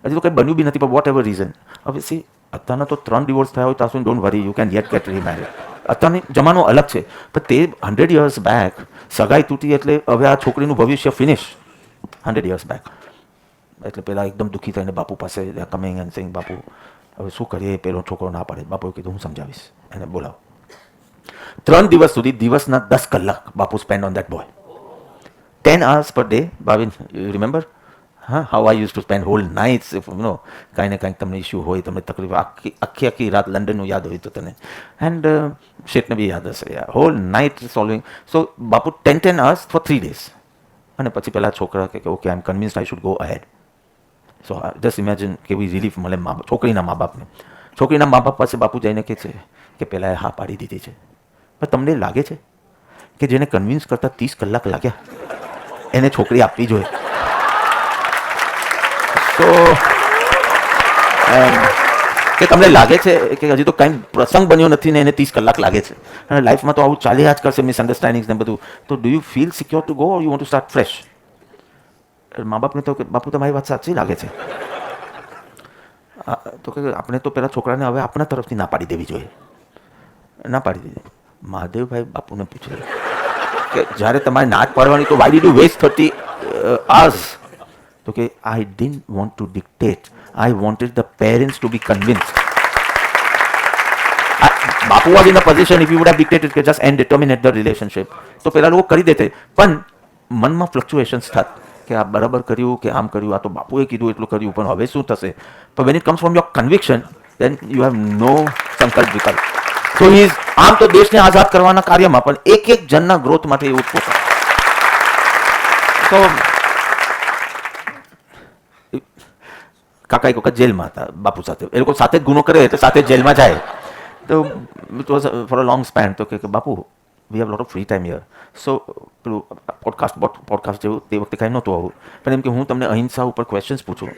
હજી તો કંઈ બન્યું બી નથી, પણ વોટ એવર રીઝન. હવે સી, અત્યારના તો 3 ડિવોર્સ થયા હોય ત્યાં સુધી don't worry, you can yet get remarried. અત્યારની જમાનો અલગ છે, પણ તે 100 years બેક સગાઈ તૂટી એટલે હવે આ છોકરીનું ભવિષ્ય ફિનિશ. 100 years back. એટલે પેલા એકદમ દુઃખી થઈને બાપુ પાસે કમિંગ એન્ડ સેઇંગ, બાપુ હવે શું કરીએ? પેલો છોકરો ના પાડે. બાપુએ કીધું હું સમજાવીશ, એને બોલાવો. 3 દિવસ સુધી, દિવસના 10 કલાક બાપુ spend on that boy. 10 hours per day. Bhavin, you remember? How I used to spend whole nights, if you know, કાંઈ ને કાંઈક તમને ઇશ્યુ હોય, તમને તકલીફ, આખી રાત લંડનનું યાદ હોય તો તને, એન્ડ શેઠને બી યાદ હશે, hall night solving. So Bapu 10 hours for 3 days. અને પછી પેલા છોકરા કે okay, I am convinced I should go ahead. So just imagine કેવી રિલીફ મળે છોકરીના મા બાપને. છોકરીના મા બાપ પાસે બાપુ જઈને કહે છે કે પહેલાં એ હા પાડી દીધી છે, પણ તમને લાગે છે કે જેને કન્વિન્સ કરતાં 30 કલાક લાગ્યા એને છોકરી આપવી જોઈએ? તો કે તમને લાગે છે કે હજી તો કંઈ પ્રસંગ બન્યો નથી ને એને 30 કલાક લાગે છે, અને લાઈફમાં તો આવું ચાલ્યા જ કરશે, મિસઅન્ડરસ્ટેન્ડિંગ્સ ને બધું. તો do you feel secure to go or you want to start fresh? મા બાપને તો બાપુ તમારી વાત સાચી લાગે છે. તો કે આપણે તો પેલા છોકરાને હવે આપણા તરફથી ના પાડી દેવી જોઈએ. ના પાડી દીધી. મહાદેવભાઈ બાપુને પૂછે કે જ્યારે તમારે ના જ પાડવાની તો why did you waste 30 hours? તો કે I didn't want to dictate, I wanted the parents to be convinced. Bapu was in a position, if you would have dictated કે just and terminate the relationship, તો પેલા લોકો કરી દેતે, પણ મનમાં ફ્લક્ચ્યુએશન્સ થાત કે આ બરાબર કર્યું કે આમ કર્યું, આ તો બાપુએ કીધું એટલું કર્યું, પણ હવે શું થશે? પણ when it comes from your conviction, then you have no સંકલ્પ વિકલ્પ. તો હી આમ તો દેશને આઝાદ કરવાના કાર્યમાં પણ એક જણના ગ્રોથ માટે એવું જ પોતા. તો કાકા એક વખત જેલમાં હતા બાપુ સાથે, એ લોકો સાથે જ ગુનો કરે એટલે સાથે જ જેલમાં જાય. તો it was for a long span. તો કે Bapu we have lot of free time here, so પેલું પોડકાસ્ટ જેવું તે વખતે કાંઈ નહોતું આવું, પણ એમ કે હું તમને અહિંસા ઉપર ક્વેશ્ચન્સ પૂછું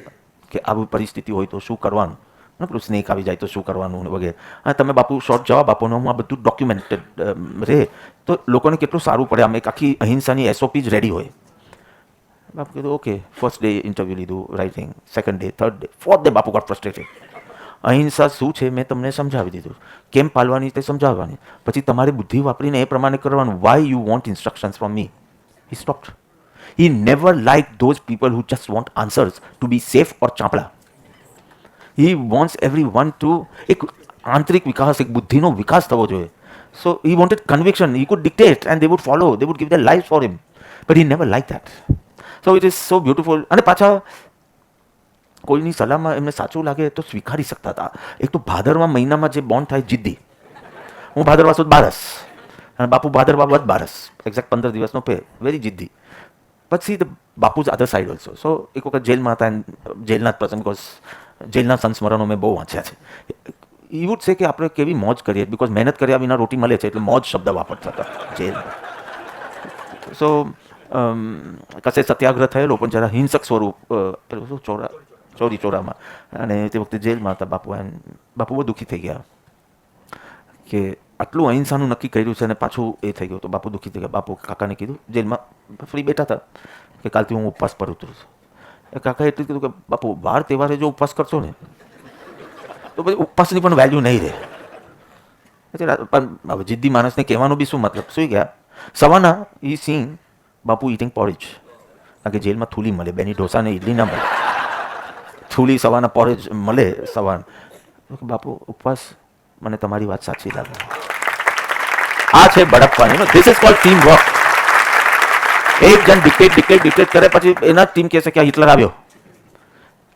કે આવી પરિસ્થિતિ હોય તો શું કરવાનું, ને પેલું સ્નેક આવી જાય તો શું કરવાનું વગેરે. અને તમે બાપુ શોર્ટ જવાબ આપો ને હું આ બધું ડોક્યુમેન્ટેડ રહે તો લોકોને કેટલું સારું પડે. આમ એક આખી અહિંસાની એસઓપી જ રેડી હોય. બાપુ કીધું ઓકે. ફર્સ્ટ ડે ઇન્ટરવ્યૂ લીધું, writing. Second day, third day, fourth day બાપુ ગોટ ફ્રસ્ટ્રેટેડ. અહિંસા શું છે મેં તમને સમજાવી દીધું, કેમ પાલવાની તે સમજાવવાની, પછી તમારી બુદ્ધિ વાપરીને એ પ્રમાણે કરવાનું. Why you want instructions from me? He stopped. He never like those people who just want answers to be safe or ચાંપલા. હી વોન્ટ્સ everyone ટુ એક આંતરિક વિકાસ, એક બુદ્ધિનો વિકાસ થવો જોઈએ. So he wanted conviction. He could dictate and they would follow, they would give their life for him, but he never like that. So it is so beautiful. અને પાછા કોઈની સલાહમાં એમને સાચું લાગે તો સ્વીકારી શકતા હતા. એક તો ભાદરવા મહિનામાં જે બોન્ડ થાય, જિદ્દી. હું ભાદરવા સુદ બારસ અને બાપુ ભાદરવા વધ બારસ, એક્ઝેક્ટ 15 દિવસનો પે, વેરી જિદ્દી. પછી the Bapu's other side also. So એક વખત જેલમાં હતા, જેલના જ પ્રસંગ, બિકોઝ જેલના સંસ્મરણો મેં બહુ વાંચ્યા છે. ઈ વુડ છે કે આપણે કેવી મોજ કરીએ, બિકોઝ મહેનત કર્યા વિના રોટી મળે છે એટલે મોજ શબ્દ વાપરતા હતા જેલમાં. સો કશે સત્યાગ્રહ થયેલો પણ જરા હિંસક સ્વરૂપ, પેલું શું ચોરી ચોરામાં, અને તે વખતે જેલમાં હતા બાપુ. બાપુ બહુ દુઃખી થઈ ગયા કે આટલું અહિંસાનું નક્કી કર્યું છે અને પાછું એ થઈ ગયું. તો બાપુ દુઃખી થઈ ગયા. બાપુ કાકાને કીધું, જેલમાં ફ્રી બેઠા હતા, કે કાલથી હું ઉપવાસ પર ઉતરું છું. એ કાકાએ એટલું કીધું કે બાપુ વાર તહેવારે જો ઉપવાસ કરશો ને તો પછી ઉપવાસની પણ વેલ્યુ નહીં રહે. પણ હવે જિદ્દી માણસને કહેવાનું બી શું મતલબ. સુઈ ગયા. સવારના ઈ સીન બાપુ ઇટિંગ પોરેજ, કારણ કે જેલમાં થૂલી મળે, બેની ઢોસા ને ઇડલી ના મળે, થૂલી સવારના પોરેજ મળે સવાર. બાપુ ઉપવાસ, મને તમારી વાત સાચી લાગે. આ છે બળપવાની. This is called team work. એક જણ ડિક્ટેટ કરે, પછી એના ટીમ કહેશે કે હિટલર આવ્યો.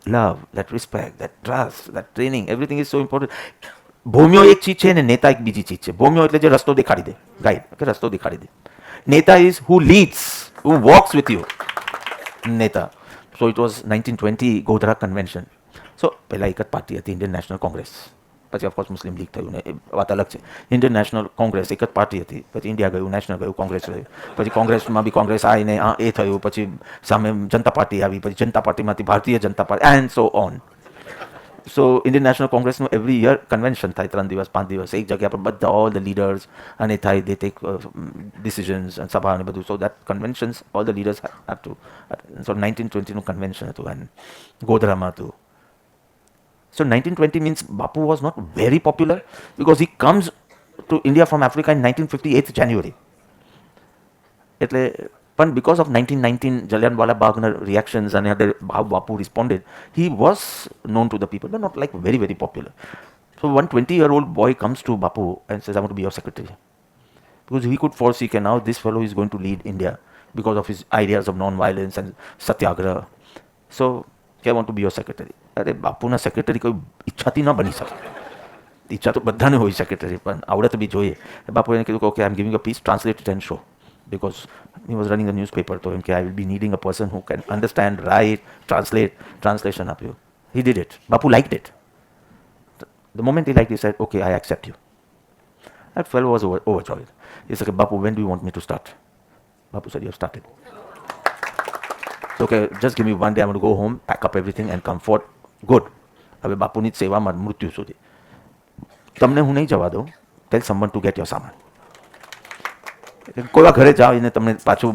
Love, that respect, that trust, that training, everything is so important. ભૂમિઓ એક ચીજ છે ને નેતા એક બીજી ચીજ છે. ભૂમિઓ એટલે જે રસ્તો દેખાડી દે, ગાઈડ કે રસ્તો દેખાડી દે. Neta is who leads, who walks with you. Neta. So it was 1920 Godhra convention. So પહેલાં એક જ પાર્ટી હતી, ઇન્ડિયન નેશનલ કોંગ્રેસ. પછી ઓફકોર્સ મુસ્લિમ લીગ થયું ને એ વાત અલગ છે. ઇન્ડિયન નેશનલ કોંગ્રેસ એક જ પાર્ટી હતી. પછી ઇન્ડિયા ગયું, નેશનલ ગયું, કોંગ્રેસ ગયું. પછી કોંગ્રેસમાં બી કોંગ્રેસ આવીને એ થયું. પછી સામે જનતા પાર્ટી આવી. પછી જનતા પાર્ટીમાંથી Bharatiya Janata Party, and so on. So Indian National કોંગ્રેસનું એવરી યર કન્વેન્શન થાય, 3 દિવસ 5 દિવસ એક જગ્યા પર બધા ઓલ ધ લીડર્સ, અને થાય દે ટેક ડિસિઝન્સ અને સભા અને બધું. So that conventions all the leaders have to. So 1920નું કન્વેન્શન હતું એન્ડ ગોધરામાં હતું. So 1920 means Bapu was not very popular because he comes to India from Africa in 1958 January. એટલે પણ because of 1919 Jallianwala Bagh reactions and how Bapu responded, he was known to the people, but not like very, very popular. So one 20-year-old boy comes to Bapu and says, I want to be your secretary. Because he could foresee that now this fellow is going to lead India because of his ideas of non-violence and satyagraha. So I want to be your secretary. અરે બાપુના secretary કોઈ ઈચ્છાથી ન બની શકે. ઈચ્છા તો બધાને હોય સેક્રેટરી, પણ આવડત બી જોઈએ. બાપુ એને કીધું કે okay, I am giving a piece, translate it and show. Because he was running a newspaper. તો એમ કે I will be needing a person who can understand, right, translation આપ્યું. He did it. Bapu liked it. The moment he liked, he said okay, I accept you. That fellow was overjoyed. He said, Bapu, when do you want me to start? Bapu said, you have started. So, okay, just give me one day, I'm going to go home, pack up everything and come forth. Good. હવે બાપુની જ સેવામાં મૃત્યુ સુધી તમને હું નહીં જવા દઉં. ટેલ સમવન ટુ ગેટ યોર સામાન. કોઈ વાર ઘરે જાઓ એને તમને પાછું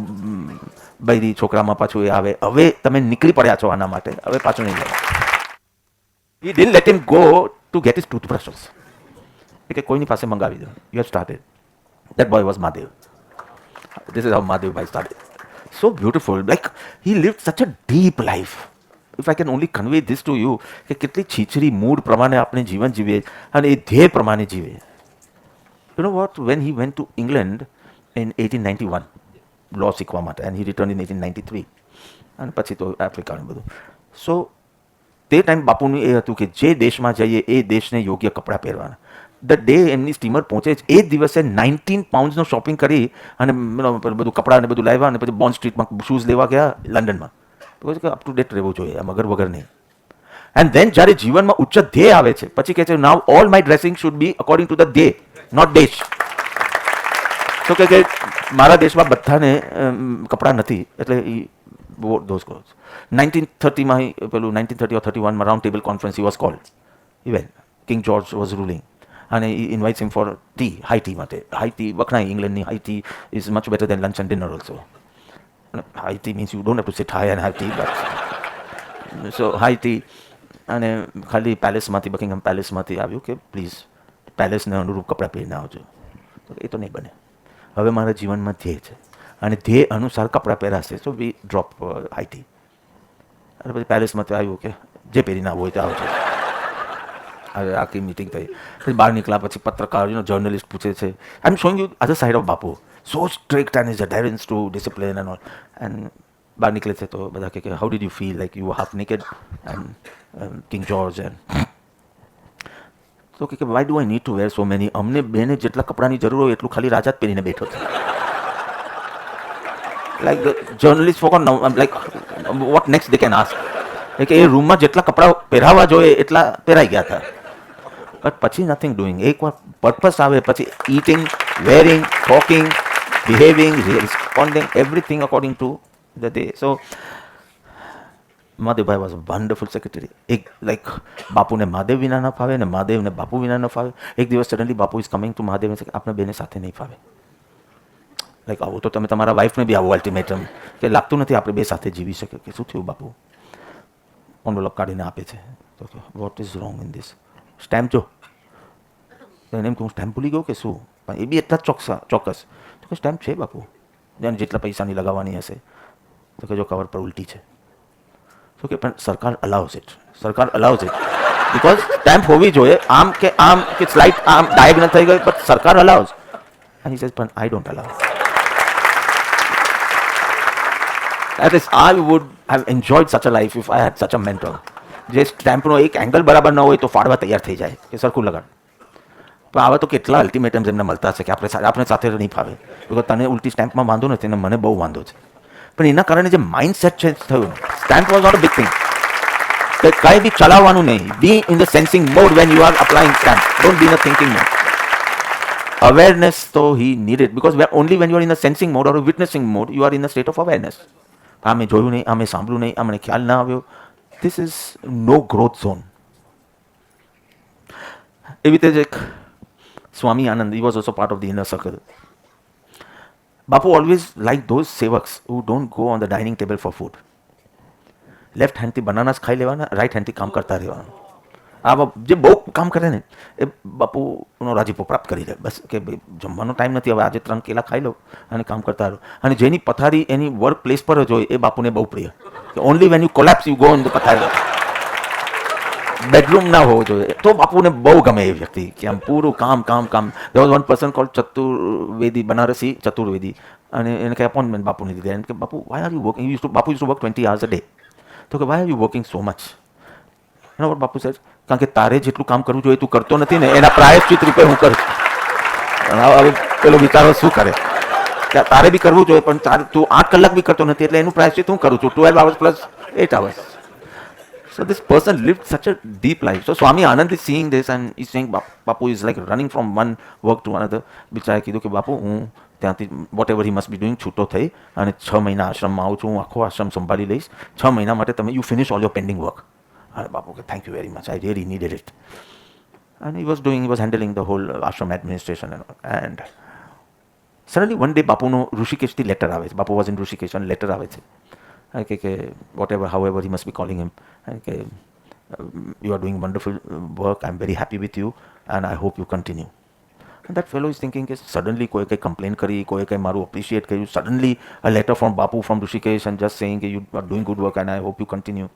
બૈરી છોકરામાં પાછું એ આવે. હવે તમે નીકળી પડ્યા છો આના માટે, હવે પાછું નહીં જવા. He didn't let him go to get his toothbrushes. કે કોઈની પાસે મંગાવી દો. You have started. That boy was Mahadev. This is how Mahadev Bhai started. So beautiful. Like he lived such a deep life. If I can only convey this to you, કે કેટલી છીછરી mood પ્રમાણે આપણે જીવન જીવીએ અને એ ધ્યેય પ્રમાણે જીવીએ. You know what? When he went to England in 1891, law શીખવા માટે, and he returned in 1893, અને પછી તો આફ્રિકાનું બધું. સો તે ટાઈમ બાપુનું એ હતું કે જે દેશમાં જઈએ એ દેશને યોગ્ય કપડાં પહેરવાના. ધ ડે એમની સ્ટીમર પહોંચે જ એ દિવસે 19 પાઉન્ડ્સનું શોપિંગ કરી અને બધું કપડાં ને બધું લાવ્યા. અને પછી બોન્ડ સ્ટ્રીટમાં શૂઝ લેવા ગયા લંડનમાં. બિકોઝ કે અપ ટુ ડેટ રહેવું જોઈએ, આમ અગર વગર નહીં. એન્ડ ધેન જ્યારે જીવનમાં ઉચ્ચ ધ્યેય આવે છે પછી કહે છે now all my dressing should be according to the dhyey, not desh. તો કે મારા દેશમાં બધાને કપડાં નથી એટલે એ ધોઝ ક્લોથ્સ. 1930માં પેલું 1930 or 31માં round table conference he was called. Even King George was ruling અને he invites him for tea, high tea માટે. હાઈ ટી વખણાય ઇંગ્લેન્ડની high tea is much better than lunch and dinner also. High tea means you don't have to sit high and have tea, but so high tea. અને ખાલી પેલેસમાંથી Buckingham પેલેસમાંથી આવ્યું કે please પેલેસને અનુરૂપ કપડાં પહેરીને આવજો. તો એ તો નહીં બને. હવે મારા જીવનમાં ધ્યેય છે અને ધ્યેય અનુસાર કપડાં પહેરાશે. સો વી ડ્રોપ હાઈ ટી. અને પછી પેલેસમાંથી આવ્યું કે જે પહેરીને આવવું હોય તો આવજો. હવે આખી મિટિંગ થઈ. પછી બહાર નીકળ્યા પછી પત્રકાર જર્નલિસ્ટ પૂછે છે I am showing you other side of Bapu, so strict and is adherence to discipline and all. And બહાર નીકળે છે તો બધા કહે how did you feel like you half naked and King George and તો કે why do I need to wear so many. અમને બેને જેટલા કપડાની જરૂર હોય એટલું ખાલી રાજા જ પહેરીને બેઠો છે. Like the journalist four like what next they can ask. કે એ રૂમમાં જેટલા કપડાં પહેરાવવા જોઈએ એટલા પહેરાઈ ગયા હતા. બટ પછી નથિંગ ડુઈંગ. એકવાર પર્પસ આવે પછી eating, wearing, talking, behaving, responding, everything according to the day. So Mahadevbhai was a wonderful secretary. એક લાઈક બાપુને મહાદેવ વિના ન ફાવે ને મહાદેવને બાપુ વિના ન ફાવે. એક દિવસ suddenly Bapu is coming to Mahadev કે આપણે બેને સાથે નહીં ફાવે. લાઈક આવું તો તમે તમારા વાઈફને બી આવો અલ્ટિમેટમ કે લાગતું નથી આપણે બે સાથે જીવી શકે. કે શું થયું બાપુ? એન્વેલોપ કાઢીને આપે છે તો કે what is wrong in this? Stamp જો. એને એમ કે હું સ્ટેમ્પ ભૂલી ગયો કે શું? પણ એ બી એટલા જ ચોક્કસ તો કે સ્ટેમ્પ છે બાપુ, જેને જેટલા પૈસાની લગાવવાની હશે. તો કે જો કવર પર ઉલટી છે. તો કે પણ સરકાર અલાઉઝ ઇટ, સરકાર અલાઉઝ ઇટ બિકોઝ સ્ટેમ્પ હોવી જોઈએ. આમ કે સ્લાઇટ આમ ડાયગનલ થઈ ગઈ પણ સરકાર અલાઉઝ. એન્ડ હી સેઝ પણ I don't allow. That is, I would have enjoyed such a life if I had such a mentor. જે સ્ટેમ્પનો એક એંગલ બરાબર ન હોય તો ફાડવા તૈયાર થઈ જાય કે સરખું લગાડ. પણ આવા તો કેટલા અલ્ટિમેટમ્સ એમને મળતા છે કે આપણે સાથે નહીં ફાવે બિકોઝ તને ઉલટી સ્ટેમ્પમાં વાંધો નથી અને મને બહુ વાંધો છે. પણ એના કારણે જે માઇન્ડ સેટ ચેન્જ થયું. Stamp was not a big thing. કે કંઈ બી ચલાવવાનું નહીં. Be in the sensing mode when you are applying stamp. Don't be in a thinking mode. Awareness though he needed because only when you are in a sensing mode or a witnessing mode you are in a state of awareness. આમે જોયું નહીં, આમે સાંભળ્યું નહીં, આમને ખ્યાલ ના આવ્યો. This is no growth zone. એવી રીતે જ એક Swami Anand, he was also part of the inner circle. Bapu always like those sevaks who don't go on the dining table for food. Left હેન્ડથી બનાનાસ ખાઈ લેવાના, રાઈટ હેન્ડથી કામ કરતા રહેવાનું. આ જે બહુ કામ કરે ને એ બાપુનો રાજીપો પ્રાપ્ત કરી લે. બસ કે ભાઈ જમવાનો ટાઈમ નથી, હવે આજે 3 કેલા ખાઈ લો અને કામ કરતા રહો. અને જેની પથારી એની વર્ક પ્લેસ પર જ હોય એ બાપુને બહુ પ્રિય. Only when you collapse you go in the પથારી. બેડરૂમ ના હોવો જોઈએ તો બાપુને બહુ ગમે એ વ્યક્તિ કે આમ પૂરું કામ કામ કામ. There was one person called Chaturvedi, Banarasi Chaturvedi. અને એને કંઈ અપોઇન્ટમેન્ટ બાપુને દીધી. એને કે Bapu why are you working? Bapu use to work 20 hours a day. તો કે why are you working so much? એનો વોટ બાપુ સાહેબ, કારણ કે તારે જેટલું કામ કરવું જોઈએ તું કરતો નથી ને એના પ્રાયશ્ચિત રૂપે હું કરું. હવે પેલો વિચારો શું કરે? તારે બી કરવું જોઈએ પણ તું 8 કલાક બી કરતો નથી એટલે એનું પ્રાયશ્ચિત હું કરું છું 12 hours plus 8 hours. So this person lived such a deep life. So Swami Anand is seeing this and he's saying Bapu is like running from one work to another. બિચારે કીધું કે બાપુ હું ત્યાંથી whatever he must be doing છૂટો થઈ અને 6 મહિના આશ્રમમાં આવું છું. હું આખો આશ્રમ સંભાળી લઈશ. 6 મહિના માટે તમે you finish all your pending work. અને બાપુ કે thank you very much, I really needed it. And he was handling the whole ashram administration and suddenly one day બાપુનો ઋષિકેશથી લેટર આવે છે. બાપુ વોઝ ઇન ઋષિકેશ અને લેટર આવે છે કે whatever, however he must be calling him, કે you are doing wonderful work, I am very happy with you and I hope you continue. And that fellow is thinking કે suddenly કોઈ કંઈ complain કરી, કોઈ કંઈ મારું અપ્રિશિએટ કર્યું, suddenly a letter from Bapu from Rishikesh and just saying કે you are doing good work and I hope you continue.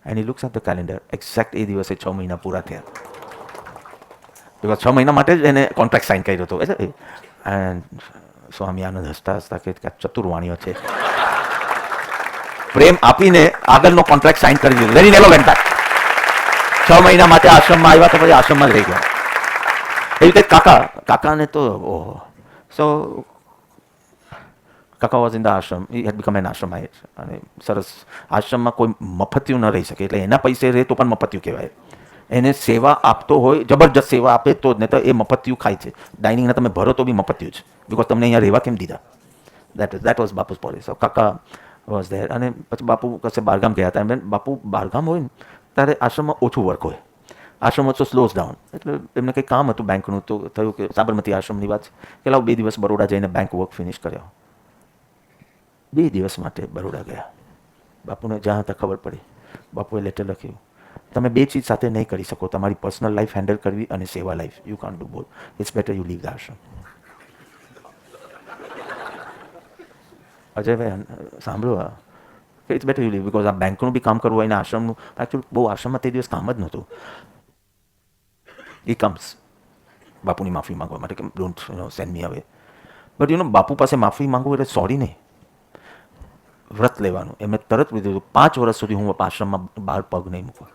And he looks at the calendar, exact એ દિવસે 6 મહિના પૂરા થયા. બિકોઝ 6 મહિના માટે જ એને કોન્ટ્રાક્ટ સાઇન કર્યો હતો. એન્ડ સ્વામી આનંદ હસતા હસતા કે ચતુર્વાણીઓ છે, પ્રેમ આપીને આગળનો કોન્ટ્રાક્ટ સાઇન કરી દીધો. Very never went back. 6 મહિના માટે આશ્રમમાં આવ્યા તો પછી આશ્રમમાં જ રહી ગયા. એવી રીતે કાકાને તો so Kaka was in the ashram, he had become an ashramite. અને સરસ આશ્રમમાં કોઈ મફતિયું ન રહી શકે, એટલે એના પૈસે રહે તો પણ મફતિયું કહેવાય. એને સેવા આપતો હોય, જબરજસ્ત સેવા આપે તો જ, નહીં તો એ મફતિયું ખાય છે. ડાઇનિંગના તમે ભરો તો બી મફતિયું છે, બિકોઝ તમને અહીંયા રહેવા કેમ દીધા. That was Bapu's policy. So Kaka was there. અને પછી બાપુ કશે બહારગામ ગયા હતા. એમ બાપુ બહારગામ હોય ને ત્યારે આશ્રમમાં ઓછું વર્ક હોય, આશ્રમ ઓછો સ્લોઝ ડાઉન. એટલે એમને કંઈ કામ હતું બેંકનું, તો થયું કે સાબરમતી આશ્રમની વાત કે લાવ 2 દિવસ બરોડા જઈને બેંક વર્ક ફિનિશ કર્યો. 2 દિવસ માટે બરોડા ગયા. બાપુને જ્યાં હતા ખબર પડી. બાપુએ લેટર લખ્યું, તમે 2 ચીજ સાથે નહીં કરી શકો, તમારી પર્સનલ લાઈફ હેન્ડલ કરવી અને સેવા life. You can't do both. It's better you leave the ashram. અજયભાઈ સાંભળો, it's better you leave, because આ બેંકનું બી કામ કરવું હોય ને આશ્રમનું. એકચ્યુઅલી બહુ આશ્રમમાં તે દિવસ કામ જ નહોતું. ઈ કમ્સ બાપુની માફી માંગવા માટે કે ડોન્ટ સેન્ડ મી અવે. બટ બાપુ પાસે માફી માંગવું એટલે સોરી નહીં, વ્રત લેવાનું. એમને તરત લીધું 5 વર્ષ સુધી હું આશ્રમમાં બહાર પગ નહીં મૂકું.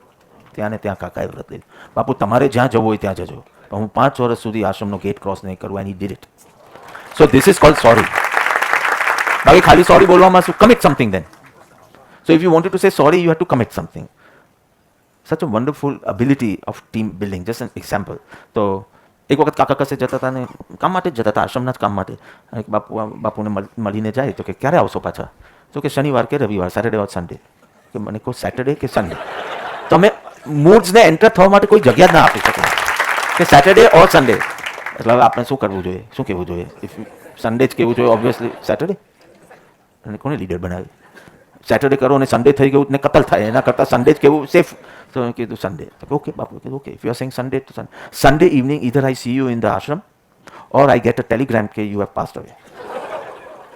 ત્યાં ને ત્યાં કાકાએ વ્રત લીધું, બાપુ તમારે જ્યાં જવું હોય ત્યાં જજો, પણ હું 5 વર્ષ સુધી આશ્રમનો ગેટ ક્રોસ નહીં કરું. And he did it. So this is called sorry. બાકી ખાલી સોરી બોલવામાં શું, commit something then. So if you wanted to say sorry, you have to commit something. Such a wonderful ability of team building. Just an example. તો એક વખત કાકા કસે જતા હતા ને કામ માટે જ જતા હતા, આશ્રમના જ કામ માટે. બાપુને મળીને જાય તો કે ક્યારે આવશો પાછા? તો કે શનિવાર કે રવિવાર, સેટરડે ઓર સન્ડે. કે મને કહો સેટરડે કે સન્ડે. તમે મૂડ્સને એન્ટર થવા માટે કોઈ જગ્યા જ ના આપી શકો કે સેટરડે ઓર સન્ડે. એટલે હવે આપણે શું કરવું જોઈએ, શું કહેવું જોઈએ? ઇફ સન્ડે જ કહેવું જોઈએ ઓબ્વિયસલી, સેટરડે. અને કોને લીડર બનાવ્યું? સેટરડે કરો અને સન્ડે થઈ ગયું ને કતલ થાય, એના કરતાં સન્ડે જ કેવું સેફ. તો કીધું સન્ડે. ઓકે બાપુ કીધું okay, if you are saying Sunday તો Sunday evening either I see you in the ashram or I get a telegram કે you have passed away.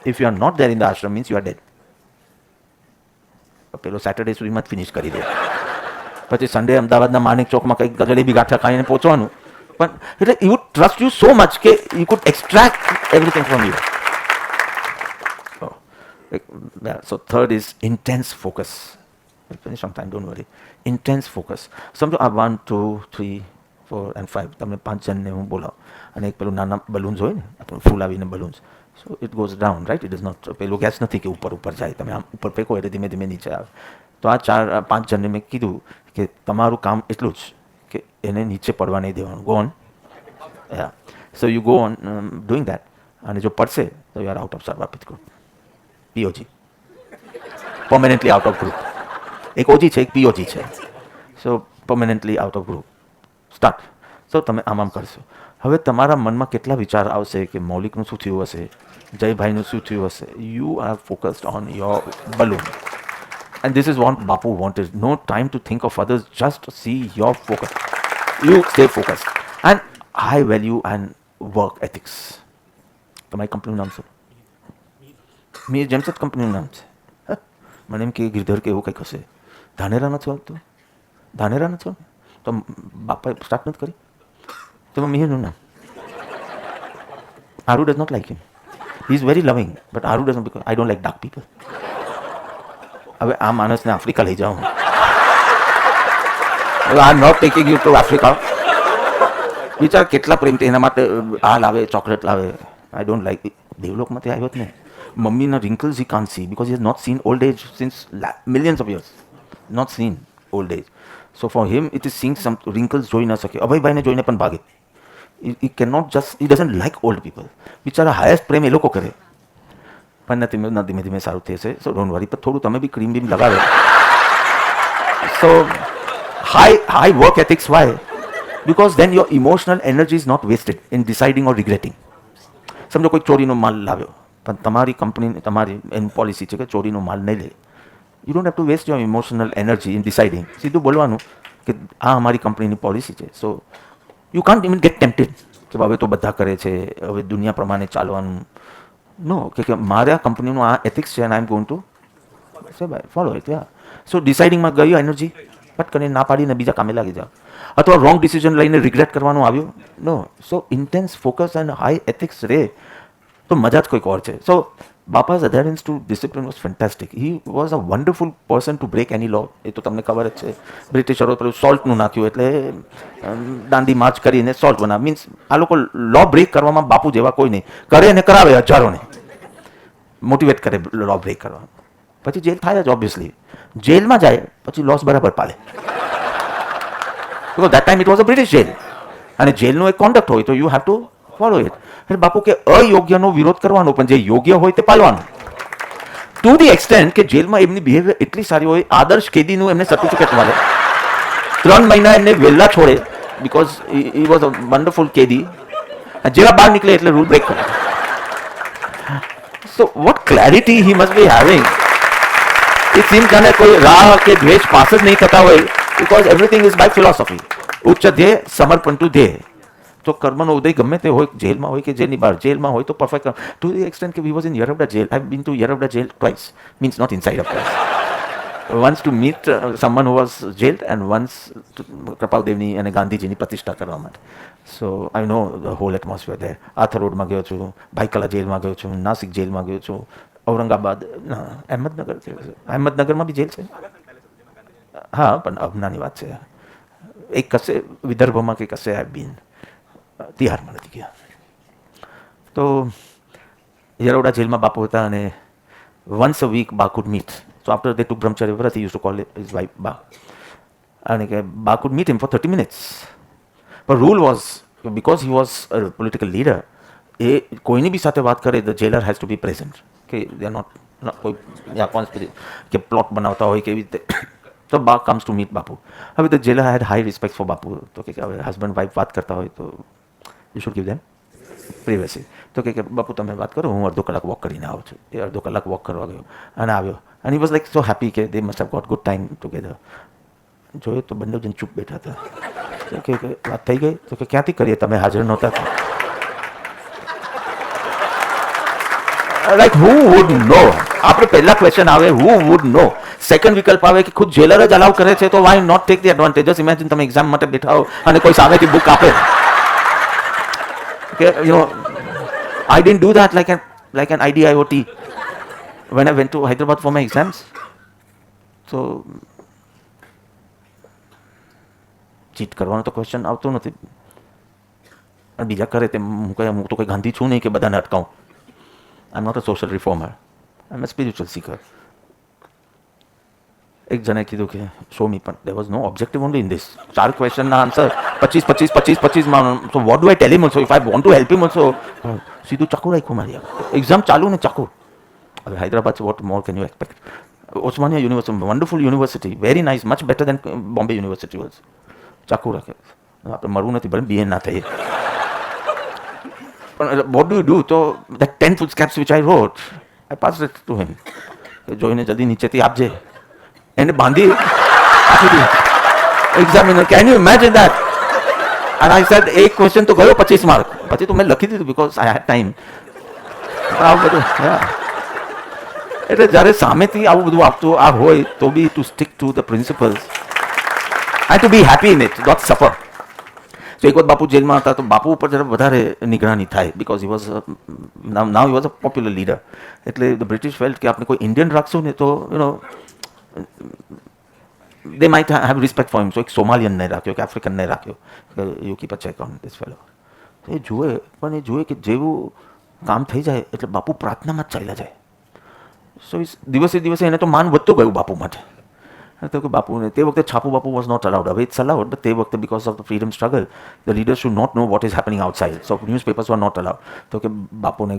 If you are not there in the ashram means you are dead. પેલો Saturday સુધીમાં જ finish કરી દે. પછી Sunday અમદાવાદના માણેક ચોકમાં કંઈક જલેબી ગાંઠા ખાઈને પહોંચવાનું. પણ એટલે you would trust you so much કે you could extract everything from you. So third is intense focus. Finish on time, don't worry. Intense focus. સમજો આ 1, 2, 3, 4 and 5 તમને 5 જણને હું બોલાવું અને એક પેલું નાના બલૂન્સ હોય ને આપણું ફૂલ આવીને balloons. So it goes down right. It is not પેલું ગેસ નથી કે ઉપર જાય, તમે આમ ઉપર ફેંકો એટલે ધીમે ધીમે નીચે આવે. તો આ 4-5 જણને મેં કીધું કે તમારું કામ એટલું જ કે એને નીચે પડવા નહીં દેવાનું. Go on. Yeah so you go on doing that. અને જો પડશે તો યુ આર આઉટ ઓફ સર્વાપિત group. POG, permanently out of group. એક OG છે, એક POG છે. So permanently out of group. Start. સો તમે આમ કરશો. હવે તમારા મનમાં કેટલા વિચાર આવશે કે મૌલિકનું શું થયું હશે, જયભાઈનું શું થયું હશે. You are focused on your balloon. And this is what Bapu wanted. No time to think of others, just see your focus. You stay focused. And high value and work ethics. તમારી કંપનીનું નામ શું? મીર જેમસેટ કંપનીનું નામ છે. મને એમ કે ગિરધર કે એવું કંઈક હશે. ધાનેરા નથી આવતું? ધાનેરા નથી આવતું તો બાપાએ સ્ટાર્ટ નથી કરી. તો મીરનું નામ. Aru does not like him. He is very loving, but Aru doesn't, because I don't like dark people. હવે આ માણસને આફ્રિકા લઈ જાઓ. I am not taking you to Africa. વિચાર કેટલા પ્રેમથી એના માટે આ લાવે, ચોકલેટ લાવે. I don't like it. દેવલોકમાંથી આવ્યો જ ને. મમ્મીના wrinkles he can't see because he has not seen old age since millions of years. Not seen old age. So for him it is seeing some wrinkles જોઈ ન શકે. અભયભાઈને જોઈને પણ ભાગે. He cannot just, he doesn't like old people. બિચારા highest પ્રેમ એ લોકો કરે. પણ ધીમે ધીમે સારું થશે. સો ડોન્ટ વરી. પણ થોડું તમે બી ક્રીમ બીમ લગાવે. સો high work ethics. Why? Because then your emotional energy is not wasted in deciding or regretting. સમજો કોઈ ચોરીનો માલ લાવ્યો, પણ તમારી કંપની તમારી એની પોલિસી છે કે ચોરીનો માલ નહીં લે. You don't have to waste your emotional energy in deciding. સીધું બોલવાનું કે આ અમારી કંપનીની પોલિસી છે. So you can't even get tempted કે હવે તો બધા કરે છે, હવે દુનિયા પ્રમાણે ચાલવાનું. નો, કે મારે આ કંપનીનું આ એથિક્સ છે and I am going to follow it. Yeah so ડિસાઇડિંગમાં ગયો એનર્જી, કટ કરીને ના પાડીને બીજા કામે લાગી જાઓ. અથવા રોંગ ડિસિઝન લઈને રિગ્રેટ કરવાનું આવ્યું. No. So intense focus and high ethics રહે તો મજા જ કોઈક ઓર છે. સો બાપા's adherence to discipline was fantastic. He was a wonderful person to break any law. એ તો તમને ખબર જ છે. બ્રિટિશરો પેલું સોલ્ટનું નાખ્યું એટલે દાંડી માર્ચ કરીને સોલ્ટ બનાવ. મીન્સ આ લોકો લો બ્રેક કરવામાં બાપુ જેવા કોઈ નહીં. કરે ને કરાવે હજારોને. મોટિવેટ કરે લો બ્રેક કરવા, પછી જેલ થાય જ ઓબ્વિયસલી. જેલમાં જાય પછી લોસ બરાબર પાલે, because that time it was a British jail, અને જેલનો એક કોન્ડક્ટ હોય તો you have to follow it. એટલે બાપુ કે અયોગ્યનો વિરોધ કરવાનો, પણ જે યોગ્ય હોય તે પાલવાનું. ટુ ધી એક્સટેન્ટ કે જેલમાં એમની બિહેવિયર એટલી સારી હોય, આદર્શ કેદીનું એમને સર્ટિફિકેટ મળે, 3 મહિના એમને વહેલા છોડે, because he was a wonderful કેદી. જેવા બહાર નીકળે એટલે રૂલ બ્રેક કરે. So what clarity he must be having. એ સીમ જાણે કોઈ રાહ કે દ્વેષ પાસ જ નહીં થતા હોય, because everything is by philosophy. ઉચ્ચ ધ્યેય સમર્પણ ટુ ધ્યેય. તો કર્મનો ઉદય ગમે તે હોય, જેલમાં હોય કે જેલની બહાર, જેલમાં હોય તો પરફેક્ટ. ટુ ધી એક્સટેન્ટ કે we was in Yerwada jail. I been to Yerwada jail twice, means not inside of place. once to meet someone who was jailed, and once to Kripal Devni અને ગાંધીજીની પ્રતિષ્ઠા કરવા માટે. So I know the whole atmosphere there. આથર રોડમાં ગયો છું, ભાઈકલા જેલમાં ગયો છું, નાસિક જેલમાં ગયો છું, ઔરંગાબાદ, અહેમદનગર, અહેમદનગરમાં બી જેલ છે. હા, પણ અબનાની વાત છે. એક કશે વિદર્ભમાં કે કશે આઈ બીન, તિહારમાં નથી ગયા. તો યરોડા જેલમાં બાપુ હતા, અને once a week બા could meet. So after they took brahmacharya vrat, he used to call his wife Ba. And Ba could meet him for 30 minutes. But rule was, because he was a political leader, કોઈની બી સાથે વાત કરે, the jailer has to be present. કે they are not કોઈ conspiracy કે plot બનાવતા હોય કે એવી રીતે. તો Ba comes to meet બાપુ. હવે the jailer had high respect for બાપુ. તો કે હવે હસબન્ડ વાઇફ વાત કરતા હોય તો you should give them privacy. તો કે બાપુ તમે વાત કરો, હું અડધો કલાક વોક કરીને આવું છું. એ અડધો કલાક વોક કરવા ગયો અને આવ્યો, and he was like so happy કે they must have got good time together. જોયું તો બંને જણ ચૂપ બેઠા હતા. કે વાત થઈ ગઈ? તો કે ક્યાંથી કરીએ, તમે હાજર નહોતા. Like who would know? આપણે પહેલા ક્વેશ્ચન આવે who would know. સેકન્ડ વિકલ્પ આવે કે ખુદ જેલર જ અલાઉ કરે છે, તો why not take the advantage. Just imagine તમે એક્ઝામ માટે બેઠા હો અને કોઈ સામેથી બુક આપે કે you know, I didn't do that like an IDIOT when I went to Hyderabad for my exams. So cheat કરવાનો તો ક્વેશ્ચન આવતો નથી. અને બીજા કરે તે હું તો કોઈ ગાંધી છું નહીં કે બધાને અટકાવું. I am not a social reformer, I am a spiritual seeker. એક જણે કીધું કે શો મી, પણ there was no objective only in this. 4 ક્વેશ્ચનના answer 25 માં. So what do I tell him also? If I want to help him also, સીધું ચાકુ રાખ્યું મારી આગળ. એક્ઝામ ચાલુ ને ચાકુ. હવે Hyderabad, what more can you expect? Osmania University, wonderful university, very nice, much better than Bombay University was. ચાકુ રાખે. આપણે મરવું નથી, ભલે BA ના થઈએ. પણ what do you do? તો that 10 footsteps which I wrote, I passed it to him. જોઈને જલ્દી નીચેથી આપજે. એને બાંધી examiner. Can you imagine that? અને આઈ સેડ એક ક્વેશ્ચન તો ગયો 25 માર્ક. પછી તો મેં લખી દીધું બીકોઝ આઈ હેડ ટાઈમ. આવું બધું. એટલે જ્યારે સામેથી આવું બધું આપતું આ હોય તો be to stick to the principles and to be happy in it, not suffer. તો એક વખત બાપુ જેલમાં હતા, તો બાપુ ઉપર જરા વધારે નિગરાની થાય, because he was now he was a popular leader. એટલે ધ બ્રિટિશ ફેલ્ટ કે આપણે કોઈ ઇન્ડિયન રાખશું ને તો you know they might have respect for him. So એક સોમાલિયન નહીં રાખ્યો કે આફ્રિકન નહીં રાખ્યો કે you keep a check on this fellow. એ જુએ, પણ એ જુએ કે જેવું કામ થઈ જાય એટલે બાપુ પ્રાર્થનામાં જ ચાલ્યા જાય. સો દિવસે દિવસે એને તો માન વધતું ગયું બાપુ માટે. તો કે બાપુને તે વખતે છાપુ બાપુ વોઝ નોટ અલાઉડ. હવે ઇટ્સ અલાઉડ, બટ તે વખતે because of the freedom struggle the leaders should not know what is happening outside. So newspapers were not allowed. તો કે બાપુને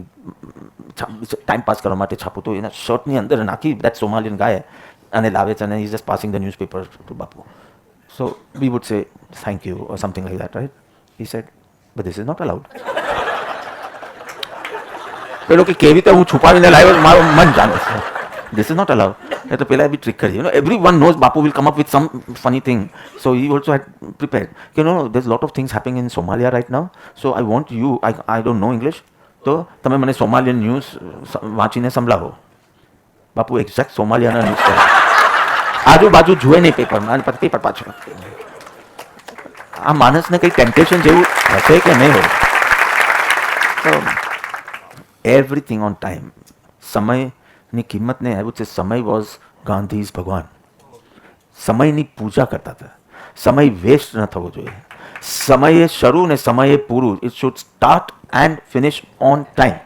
ટાઈમ પાસ કરવા માટે છાપું તો એના શર્ટની અંદર નાખી દેટ સોમાલિયન ગાય અને લાવે છે, અને is just passing the newspaper to Bapu. So we would say thank you or something like that, right? He said but this is not allowed. પેલો કે કેવી રીતે હું છુપાવીને લાવ્યો મારું મન જાણે છે. This is not allowed. એટલે પેલા બી ટ્રીક કરી. Everyone knows Bapu will come up with some funny thing. So he also had prepared. There's a lot of things happening in Somalia right now. So I want you, I don't know English. તો તમે મને સોમાલિયન news વાંચીને સંભળાવો. બાપુ exact સોમાલિયાના news કરે. આજુબાજુ જુએ નહીં પેપરમાં, અને પછી પેપર પાછું. આ માણસને કંઈ ટેમ્પટેશન જેવું હશે કે નહીં હોય. તો એવરીથિંગ ઓન ટાઈમ. સમયની કિંમતને આવ્યું છે. સમય વોઝ ગાંધીઝ ભગવાન. સમયની પૂજા કરતા હતા. સમય વેસ્ટ ન થવો જોઈએ. સમયે શરૂ ને સમયે પૂરું. It should start and finish on time.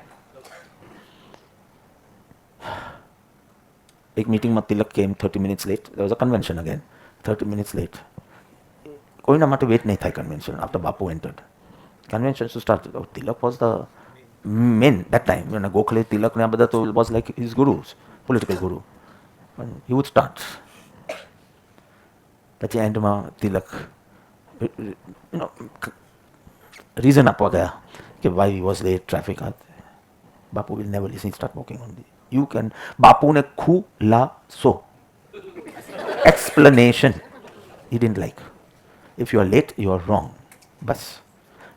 एक મીટિંગમાં Tilak came 30 minutes late. There was a convention again, 30 minutes late. કોઈના માટે વેટ નહીં થાય convention after Bapu entered. Convention to start. Tilak was the man that time. અને ગોખલે તિલક ને આ બધા તો was like his gurus, political guru. પણ હી વુડ સ્ટાર્ટ. પછી એન્ડમાં તિલક રીઝન આપવા ગયા કે why he was late, traffic આ. Bapu will never listen, start walking on the. You can બાપુને ખુલાસો explanation he didn't like. If you are late, you are wrong. Bus.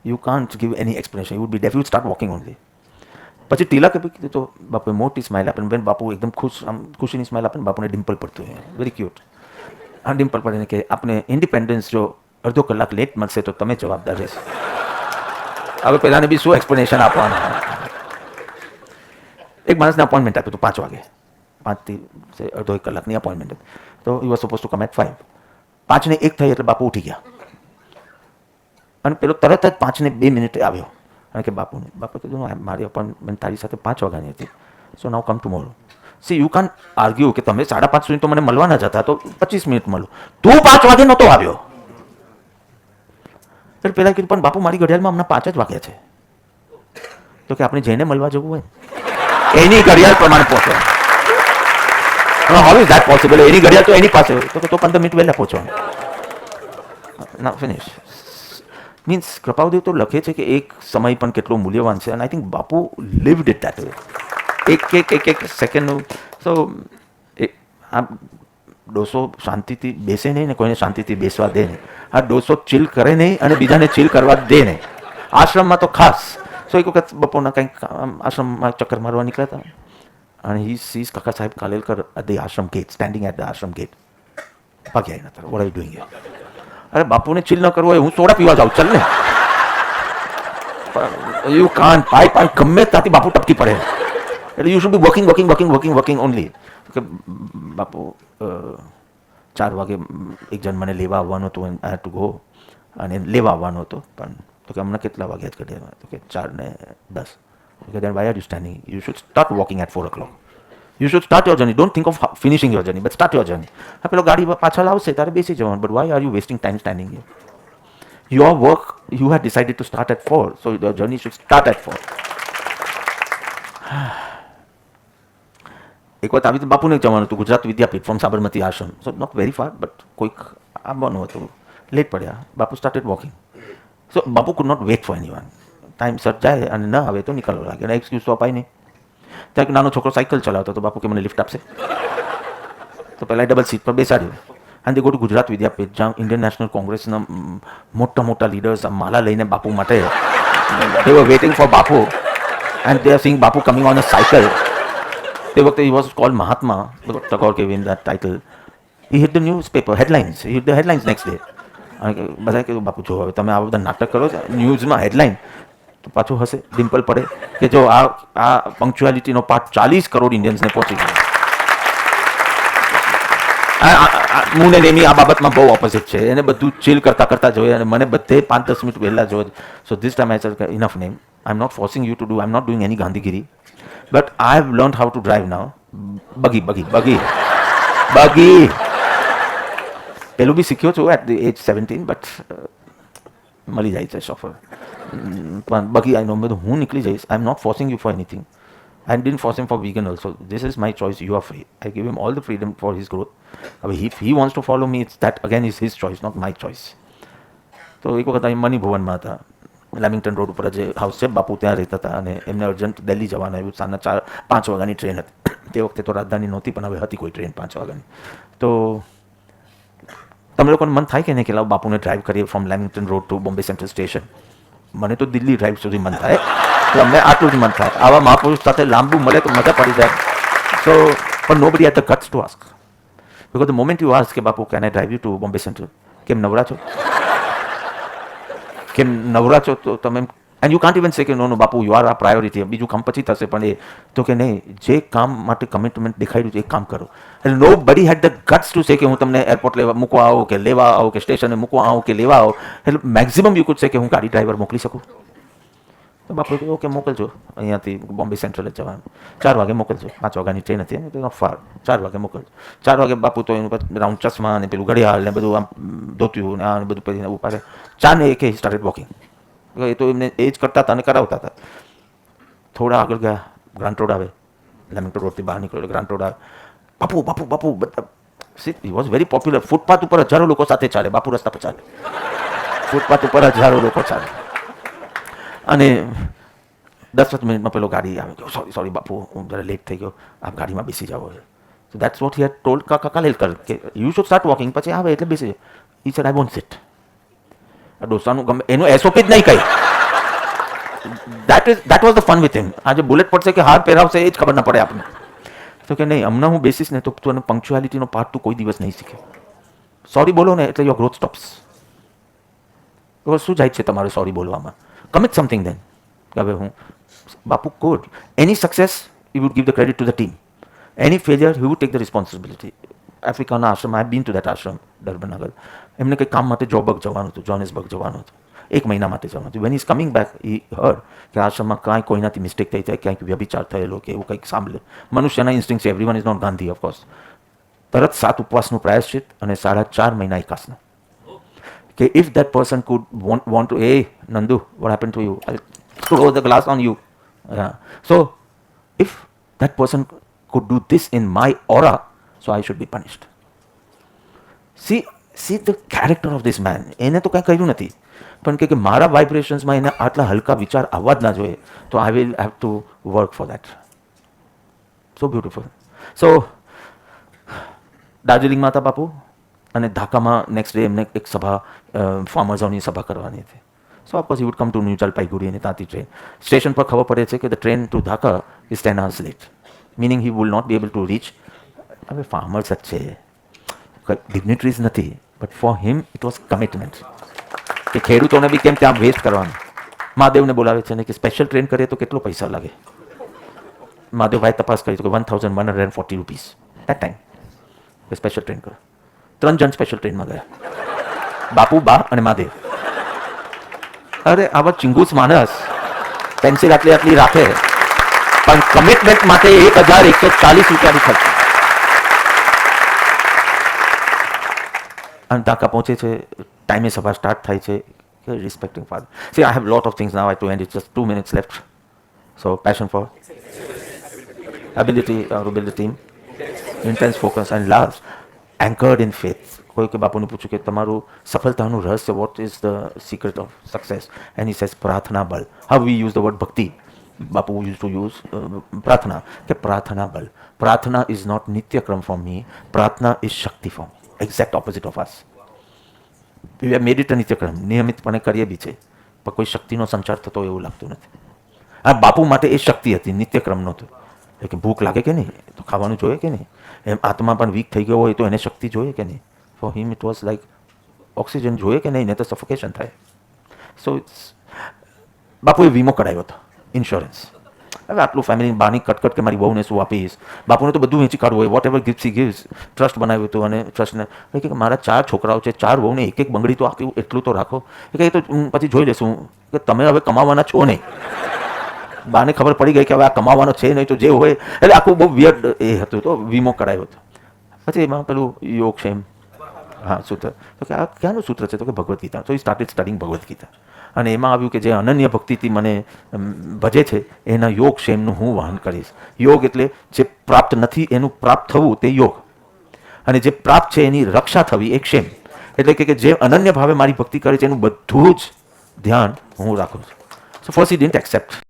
You can't give any explanation. You would be deaf. You would start walking only. પછી તિલકે બી કીધું તો બાપુએ મોટી smile આપે. બેન બાપુ એકદમ ખુશ, આમ ખુશીની સ્માઇલ આપે ને બાપુને ડિમ્પલ પડતું હોય, વેરી ક્યુટ. આ ડિમ્પલ પડે કે આપણે ઇન્ડિપેન્ડન્સ જો અડધો કલાક લેટ મળશે તો તમે જવાબદાર રહેશો. હવે પેલાને બી શું એક્સપ્લેનેશન આપવાનું. એક માણસને અપોઇન્ટમેન્ટ આપ્યું હતું 5 વાગે, 5 થી અડધો 1 કલાકની અપોઇન્ટમેન્ટ હતી. તો he was suppose to come at 5. 5 ને 1 થઈ એટલે બાપુ ઉઠી ગયા અને પેલો તરત જ 5 ને 2 મિનિટે આવ્યો અને કે બાપુને. બાપુ કીધું મારી અપોઇન્ટમેન્ટ તારી સાથે 5 વાગ્યાની હતી, સો નાઉ કમ ટુમોરો. સી યુ કાન આર્ગ્યુ કે તમે 5:30 સુધી તો મને મળવાના જ હતા, તો 25 મિનિટ મળો. તું 5 વાગે નહોતો આવ્યો. એટલે પેલા કીધું પણ બાપુ મારી ઘડિયાળમાં હમણાં 5 જ વાગ્યા છે. તો કે આપણે જઈને મળવા જવું હોય એની ઘડિયાળ પ્રમાણે પહોંચો. How is that possible? એની ઘડિયાળ તો એની પાસે હોય તો 15 મિનિટ વહેલા પહોંચવાનું. ના ફિનિશ. મીન્સ કૃપાલદેવ તો લખે છે કે એક સમય પણ કેટલો મૂલ્યવાન છે. અને I think Bapu લિવ્ડ it that way. એક સેકન્ડનું. સો આ ડોસો શાંતિથી બેસે નહીં ને કોઈને શાંતિથી બેસવા દે નહીં. આ ડોસો ચીલ કરે નહીં અને બીજાને ચીલ કરવા દે નહીં. આશ્રમમાં તો ખાસ. સો એક વખત બપોરના કંઈક આશ્રમમાં ચક્કર મારવા નીકળ્યા હતા અને હી sees Kaka Saheb Kalelkar at the ashram gate, standing at the ashram gate. ભાગ્યા એના તરફ, what are you doing here? અરે બાપુને ચીલ ન કરવો હોય, હું સોડા પીવા જાઉં, ચાલ ને. યુ કાન્ટ પાઇપ પાઇપ ગમે ત્યાંથી બાપુ ટપકી પડે. એટલે you should be working working working working working only. કે બાપુ 4 વાગે એક જણ મને લેવા આવવાનો હતો, આઈ હેડ ટુ ગો. અને લેવા આવવાનો હતો પણ તો કે હમણાં કેટલા વાગ્યા જ ઘડિયાળમાં? તો કે 4:10. Okay, then why are you standing? You should start walking at 4 o'clock. You should start your journey. Don't think of finishing your journey, but start your journey. હા પેલો ગાડી પાછળ આવશે તારે બેસી જવાનું. But why are you wasting time standing here? Your work, you had decided to start at 4, so your journey should start at 4. એક વખત આવી બાપુને જવાનું હતું Gujarat Vidyapith from Sabarmati ashram. So not very far, but કોઈક આવવાનું હતું, લેટ પડ્યા. બાપુ started walking. So Bapu could not wait for anyone. Time સર જાય અને ન આવે તો નીકળવા લાગે. અને એક્સક્યુઝ તો અપાય નહીં. ત્યાં એક નાનો છોકરો સાયકલ ચલાવતો તો બાપુ કે મને લિફ્ટ આપશે. તો પહેલાં ડબલ સીટ પર બેસાડ્યો. અને તે ગો ટુ ગુજરાત વિદ્યાપીઠ, જ્યાં ઇન્ડિયન નેશનલ કોંગ્રેસના મોટા મોટા લીડર્સ માલા લઈને બાપુ માટે they were waiting for Bapu and they are seeing Bapu coming on a cycle. તે વખતે he was called Mahatma. Tagore gave him that title. He hit the newspaper headlines. He hit the headlines next day. બધાએ કીધું બાપુ જો હવે તમે આ બધા નાટક કરો છો ન્યૂઝમાં હેડલાઇન તો પાછું હશે ડિમ્પલ પડે કે જો આ પંક્ચ્યુઆલિટીનો પાઠ 40 કરોડ ઇન્ડિયન્સને પહોંચી ગયો. હું ને રેમી આ બાબતમાં બહુ ઓપોઝિટ છે. એને બધું ચીલ કરતા જોઈએ અને મને બધે 5-10 મિનિટ વહેલા જોઈએ. So this time I said enough name. I am not forcing you to do, I am not doing any Gandhigiri, but I have learn how to drive now. બગી પેલું બી શીખ્યો છું એટ ધ એજ 17, બટ મળી જાય છે chauffeur. પણ બગી આઈ નો બધું હું નીકળી જઈશ. I am not forcing you for anything. I didn't force him for vegan also. This is my choice. You are free. I give him all the freedom for his growth. If he wants to follow me, it's that again is his choice, not my choice. તો એક વખત અહીં money ભુવનમાં હતા, lamington road ઉપર જે house છે, બાપુ ત્યાં રહેતા હતા અને એમને અર્જન્ટ દિલ્હી જવાનું આવ્યું. સાંજના 4-5 વાગ્યાની ટ્રેન હતી. તે વખતે તો રાજધાની નહોતી, પણ હવે હતી કોઈ ટ્રેન 5 વાગ્યાની. તો તમે લોકોને મન થાય કે નહીં કે લાવ બાપુને ડ્રાઈવ કરીએ from lamington road to Bombay central station? મને તો દિલ્હી ડ્રાઈવ સુધી મન થાય. તો અમને આટલું જ મન થાય. આવા મહાપુરુષ સાથે લાંબુ મળે તો મજા પડી જાય. સો પણ nobody had the guts to ask. Because the moment you ask કે બાપુ can I drive you to Bombay Central, કેમ નવરા છો તો તમે and you can't even say કે no Bapu you are our priority, બીજું કામ પછી થશે. પણ એ તો કે નહીં, જે કામ માટે કમિટમેન્ટ દેખાડ્યું છે એ કામ કરો. એટલે nobody had the guts to say કે હું તમને એરપોર્ટ મૂકવા આવું કે લેવા આવું કે સ્ટેશને મૂકવા આવું કે લેવા આવું. એટલે મેક્સિમમ યુ કુડ સે કે હું ગાડી ડ્રાઈવર મોકલી શકું. તો બાપુ કહ્યું ઓકે મોકલજો, અહીંયાથી બોમ્બે સેન્ટ્રલ જ જવાનું, 4 વાગે મોકલજો, 5 વાગ્યાની ટ્રેન હતી ને, નોટ ફાર, 4 વાગે મોકલજો. 4 વાગે બાપુ તો એનું રાઉન્ડ ચશ્મા અને પેલું ઘડિયાળ ને બધું આમ ધોત્યું ને આ બધું પહેરીને ઉભા રહે. 4 ને 1 સ્ટાર્ટેડ વોકિંગ. એ તો એમને એ જ કરતા હતા અને કરાવતા હતા. થોડા આગળ ગયા, ગ્રાન્ટ રોડ આવે, લેમિંગ્ટન રોડથી બહાર નીકળ્યો, ગ્રાન્ટ રોડ આવે, બાપુ બાપુ બાપુ બધા he was very popular. Footpath ઉપર હજારો લોકો સાથે ચાલે, બાપુ રસ્તા પર ચાલે, ફૂટપાથ ઉપર હજારો લોકો ચાલે. અને 10 મિનિટમાં પેલો ગાડી આવે, સોરી સોરી બાપુ હું જરા લેટ થઈ ગયો, આપ ગાડીમાં બેસી જાઓ. So that's what he had told કાલે કર કે યુ શુડ સ્ટાર્ટ વોકિંગ, પછી આવે એટલે બેસી જાઓ. ઈ સેડ આઈ વોન્ટ સિટ. આ ડોસાનું ગમે એનું એસઓપી જ નહીં કહી. That was the fun with him. આજે બુલેટ પડશે કે હાર પહેરાવશે એ જ ખબર ના પડે આપણને. તો કે નહીં, હમણાં હું બેસીશ ને તો તું પંક્ચ્યુઆલિટીનો પાર્ટ તું કોઈ દિવસ નહીં શીખે. સોરી બોલો ને એટલે યોર ગ્રોથ સ્ટોપ્સ. શું જાય છે તમારે સોરી બોલવામાં? Commit something then. કે હવે હું Bapu code any success you would give the credit to the team, any failure you would take the responsibility. આફ્રિકાના ashram, I been to that ashram, Durban આગળ. એમને કંઈક કામ માટે જોબર્ગ જવાનું હતું, જોહાનિસબર્ગ જવાનું હતું, 1 મહિના માટે જવાનું હતું. When is coming back I heard કે આશ્રમમાં કાંઈ કોઈનાથી મિસ્ટેક થઈ જાય, ક્યાંક વ્યભિચાર થયેલો કે એવું કંઈક સાંભળે. મનુષ્યના ઇન્સ્ટિંક્ટ છે, everyone is not Gandhi of course. તરત 7 ઉપવાસનું પ્રાયશ્ચિત અને 4.5 મહિના એકાસના. કે ઇફ that person could want to, hey Nandu, what happened to you? I'll throw the glass on you. Yeah. So if that person could do this in my aura, so I should be punished. See the character of this man. એને તો કંઈ કર્યું નથી, પણ કે મારા વાઇબ્રેશન્સમાં એને આટલા હલકા વિચાર આવવા જ ના જોઈએ, તો I will have to work for that. So beautiful. So દાર્જિલિંગમાં હતા બાપુ, અને ઢાકામાં નેક્સ્ટ ડે એમને એક સભા, ફાર્મર્સોની સભા કરવાની હતી. So of course he would come to New Jalpaiguri, અને ત્યાંથી ટ્રેન સ્ટેશન પર ખબર પડે છે કે the train to Dhaka is 10 hours late, meaning he will not be able to reach. હવે ફાર્મર્સ જ છે, ડિગ્નિટરીઝ નથી, but for him it was commitment કે ખેડૂતોને બી કેમ ત્યાં વેસ્ટ કરવાનું. મહાદેવને બોલાવે છે ને કે સ્પેશિયલ ટ્રેન કરીએ તો કેટલો પૈસા લાગે. મહાદેવભાઈ તપાસ કરી તો કે 1140 rupees that time. Special train કરો. 3 જણ સ્પેશિયલ ટ્રેનમાં ગયા, બાપુ, બા અને મહાદેવ. અરે આવા ચિંગુસ માણસ પેન્સિલ આટલી રાખે, પણ કમિટમેન્ટ માટે 1140 રૂપિયાની ખર્ચ. અને ઢાકા પહોંચે છે, ટાઈમે સભા સ્ટાર્ટ થાય છે. Respecting father. See I have lot of things now to end. It's just 2 minutes left. So passion for ability to build a team, intense focus and love, anchored in faith. કોઈ કે બાપુને પૂછ્યું કે તમારું સફળતાનું રહસ્ય, what is the secret of success? And he says પ્રાર્થના બળ. How we use the word ભક્તિ. બાપુ યુઝ ટુ યુઝ પ્રાર્થના, કે પ્રાર્થના બળ. Prarthana is not nityakram for me, prarthana is shakti for me. Exact opposite of us. We have made it a nityakram, નિયમિતપણે કરીએ બી છે, પણ કોઈ શક્તિનો સંચાર થતો એવું લાગતું નથી. આ બાપુ માટે એ શક્તિ હતી, નિત્યક્રમ નહોતું. કે ભૂખ લાગે કે નહીં તો ખાવાનું જોઈએ કે નહીં, એમ આત્મા પણ વીક થઈ ગયો હોય તો એને શક્તિ જોઈએ કે નહીં. Four him it was like oxygen જોઈએ કે નહીં, ને તો સફોકેશન થાય. સો ઇટ્સ બાપુએ વીમો કઢાવ્યો હતો, ઇન્સ્યોરન્સ. હવે આટલું ફેમિલી બહારની કટકટ કે મારી બહુને શું આપીશ, બાપુને તો બધું વેચી કાઢવું હોય, વોટ એવર ગિફ્ટ હી ગિવ્સ. ટ્રસ્ટ બનાવ્યું હતું, અને ટ્રસ્ટને કે મારા 4 છોકરાઓ છે, 4 બહુને એક બંગડી તો આપ્યું, એટલું તો રાખો. કે એ તો પછી જોઈ લેશું, કે તમે હવે કમાવાના છો નહીં. બાને ખબર પડી ગઈ કે હવે આ કમાવાનો છે નહીં, તો જે હોય. એટલે આખું બહુ વિયર્ડ એ હતું, તો વીમો કઢાયો હતો. પછી એમાં પેલું યોગક્ષેમ, હા, સૂત્ર. તો કે આ ક્યાંનું સૂત્ર છે? તો કે ભગવદ્ ગીતા. તો ઈ સ્ટાર્ટેડ સ્ટડીંગ ભગવદ્ ગીતા. અને એમાં આવ્યું કે જે અનન્ય ભક્તિથી મને ભજે છે એના યોગક્ષેમનું હું વહન કરીશ. યોગ એટલે જે પ્રાપ્ત નથી એનું પ્રાપ્ત થવું, તે યોગ. અને જે પ્રાપ્ત છે એની રક્ષા થવી, એ ક્ષેમ. એટલે કે જે અનન્ય ભાવે મારી ભક્તિ કરે છે એનું બધું જ ધ્યાન હું રાખું છું. So first he didn't accept.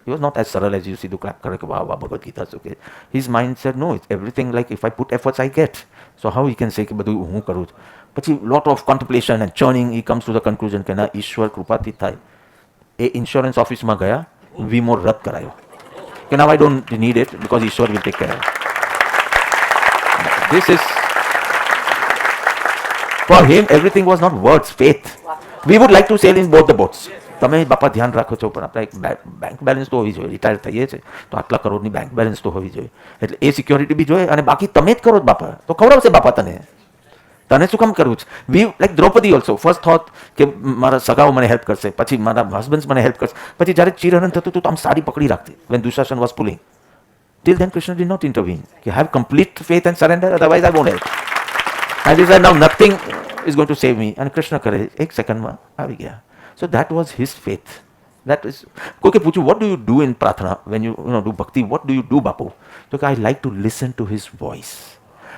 He was not as subtle as you see the clap કરે કે વાહ વાહ ભગવદ ગીતા છે. His mind said no, it's everything like if I put efforts I get. So how he can say કે બધું હું કરું છું. પછી lot of contemplation and churning he comes to the conclusion કે ના ઈશ્વર કૃપાથી થાય. એ ઇન્સ્યોરન્સ ઓફિસમાં ગયા, વીમો રદ કરાયો કે now I don't need it because ઈશ્વર will take care of it. This is for him everything was not words, faith. We would like to sail in both the boats. તમે બાપા ધ્યાન રાખો છો પણ આપણે એક બેંક બેલેન્સ તો હોવી જોઈએ. રિટાયર થઈએ છે તો આટલા કરોડની બેંક બેલેન્સ તો હોવી જોઈએ. એટલે એ સિક્યોરિટી બી જોઈએ અને બાકી તમે જ કરો જ બાપા તો ખવડાવશે બાપા તને. તને શું કામ કરવું છે? વી like Draupadi also first thought કે મારા સગાઓ મને હેલ્પ કરશે, પછી મારા હસબન્ડ્સ મને હેલ્પ કરશે, પછી જ્યારે ચીરહરણ થતું હતું તો આમ સાડી પકડી રાખતી when Dushasan was pulling. Till then Krishna did not intervene. He have complete faith and surrender, otherwise I won't help. And he said now nothing is going to save me. And Krishna કરે એક સેકન્ડમાં આવી ગયા. So that was his faith. That is. કોકે પૂછ્યું what do you do in પ્રાર્થના when you do bhakti? What do you do, Bapu? So I like to listen to his voice,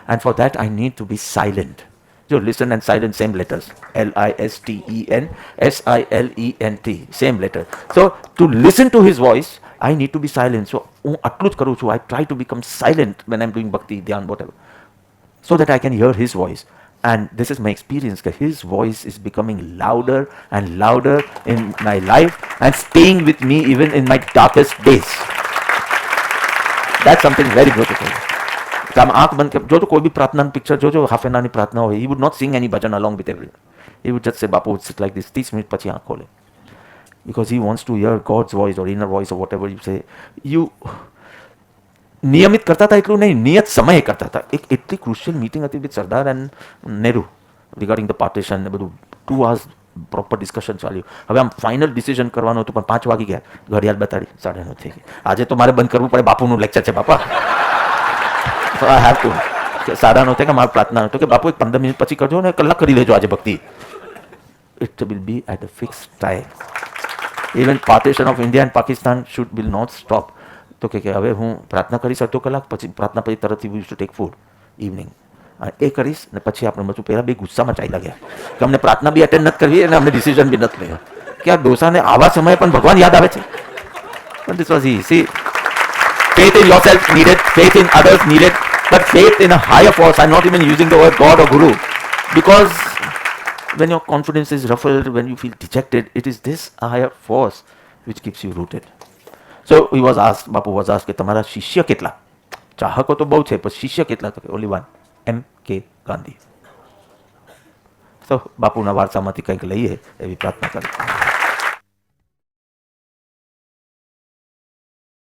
and for that I need to be silent. So listen and silent, same letters. LISTEN SILENT, same letter. So to listen to his voice, I need to be silent. So I try to become silent when I'm doing bhakti, dhyan, whatever, so that I can hear his voice. And this is my experience. His voice is becoming louder and louder in my life and staying with me even in my darkest days. That's something very beautiful. આમ આંખ બંધ જો તો કોઈ બી પ્રાર્થનાનું picture જોજો, half an આવરની પ્રાર્થના હોય, he would not sing any bhajan along with everyone. He would just say, Bapu would sit like this, 30 minute પછી આંખ ખોલે. Because he wants to hear God's voice or inner voice or whatever you say. You નિયમિત કરતા હતા એટલું નહીં, નિયત સમયે કરતા હતા. એક એટલી ક્રુશિયલ મિટિંગ હતી with Sardar and Nehru regarding the partition ને બધું. 2 hours પ્રોપર ડિસ્કશન ચાલ્યું. હવે આમ ફાઇનલ ડિસિઝન કરવાનું હતું પણ 5 વાગી ગયા, ઘડિયાળ બતાડી 9:30 થઈ ગઈ. આજે તો મારે બંધ કરવું પડે, બાપુનું લેક્ચર છે બાપા. So I have to. 9:30 થાય કે મારી પ્રાર્થના હતો કે બાપુ એક 15 મિનિટ પછી કરજો ને કલાક કરી લેજો આજે ભક્તિ. It will be at a fixed time. Even partition of India and Pakistan will not stop. તો કે હવે હું પ્રાર્થના કરીશ અડધો કલાક, પછી પ્રાર્થના પછી તરતથી we to take food evening. એ કરીશ ને પછી આપણે બધું પહેલાં બે ગુસ્સામાં ચાલ્યા ગયા કે અમને પ્રાર્થના બી અટેન્ડ નથી કરવી અને અમને ડિસિઝન બી નથી લેવા કે આ ડોસાને આવા સમયે પણ ભગવાન યાદ આવે છે. But this was easy. See, faith in yourself needed, faith in others needed, but faith in a higher force. I'm not even using the word God or Guru, because when your confidence is ruffled, when you feel dejected, it is this higher force which keeps you rooted. So he was asked, Bapu was asked કે તમારા શિષ્ય કેટલા? ચાહકો તો બહુ છે પણ શિષ્ય કેટલા? તો only one, M.K. Gandhi. So બાપુના વારસામાંથી કંઈક લઈએ એવી પ્રાર્થના કરી.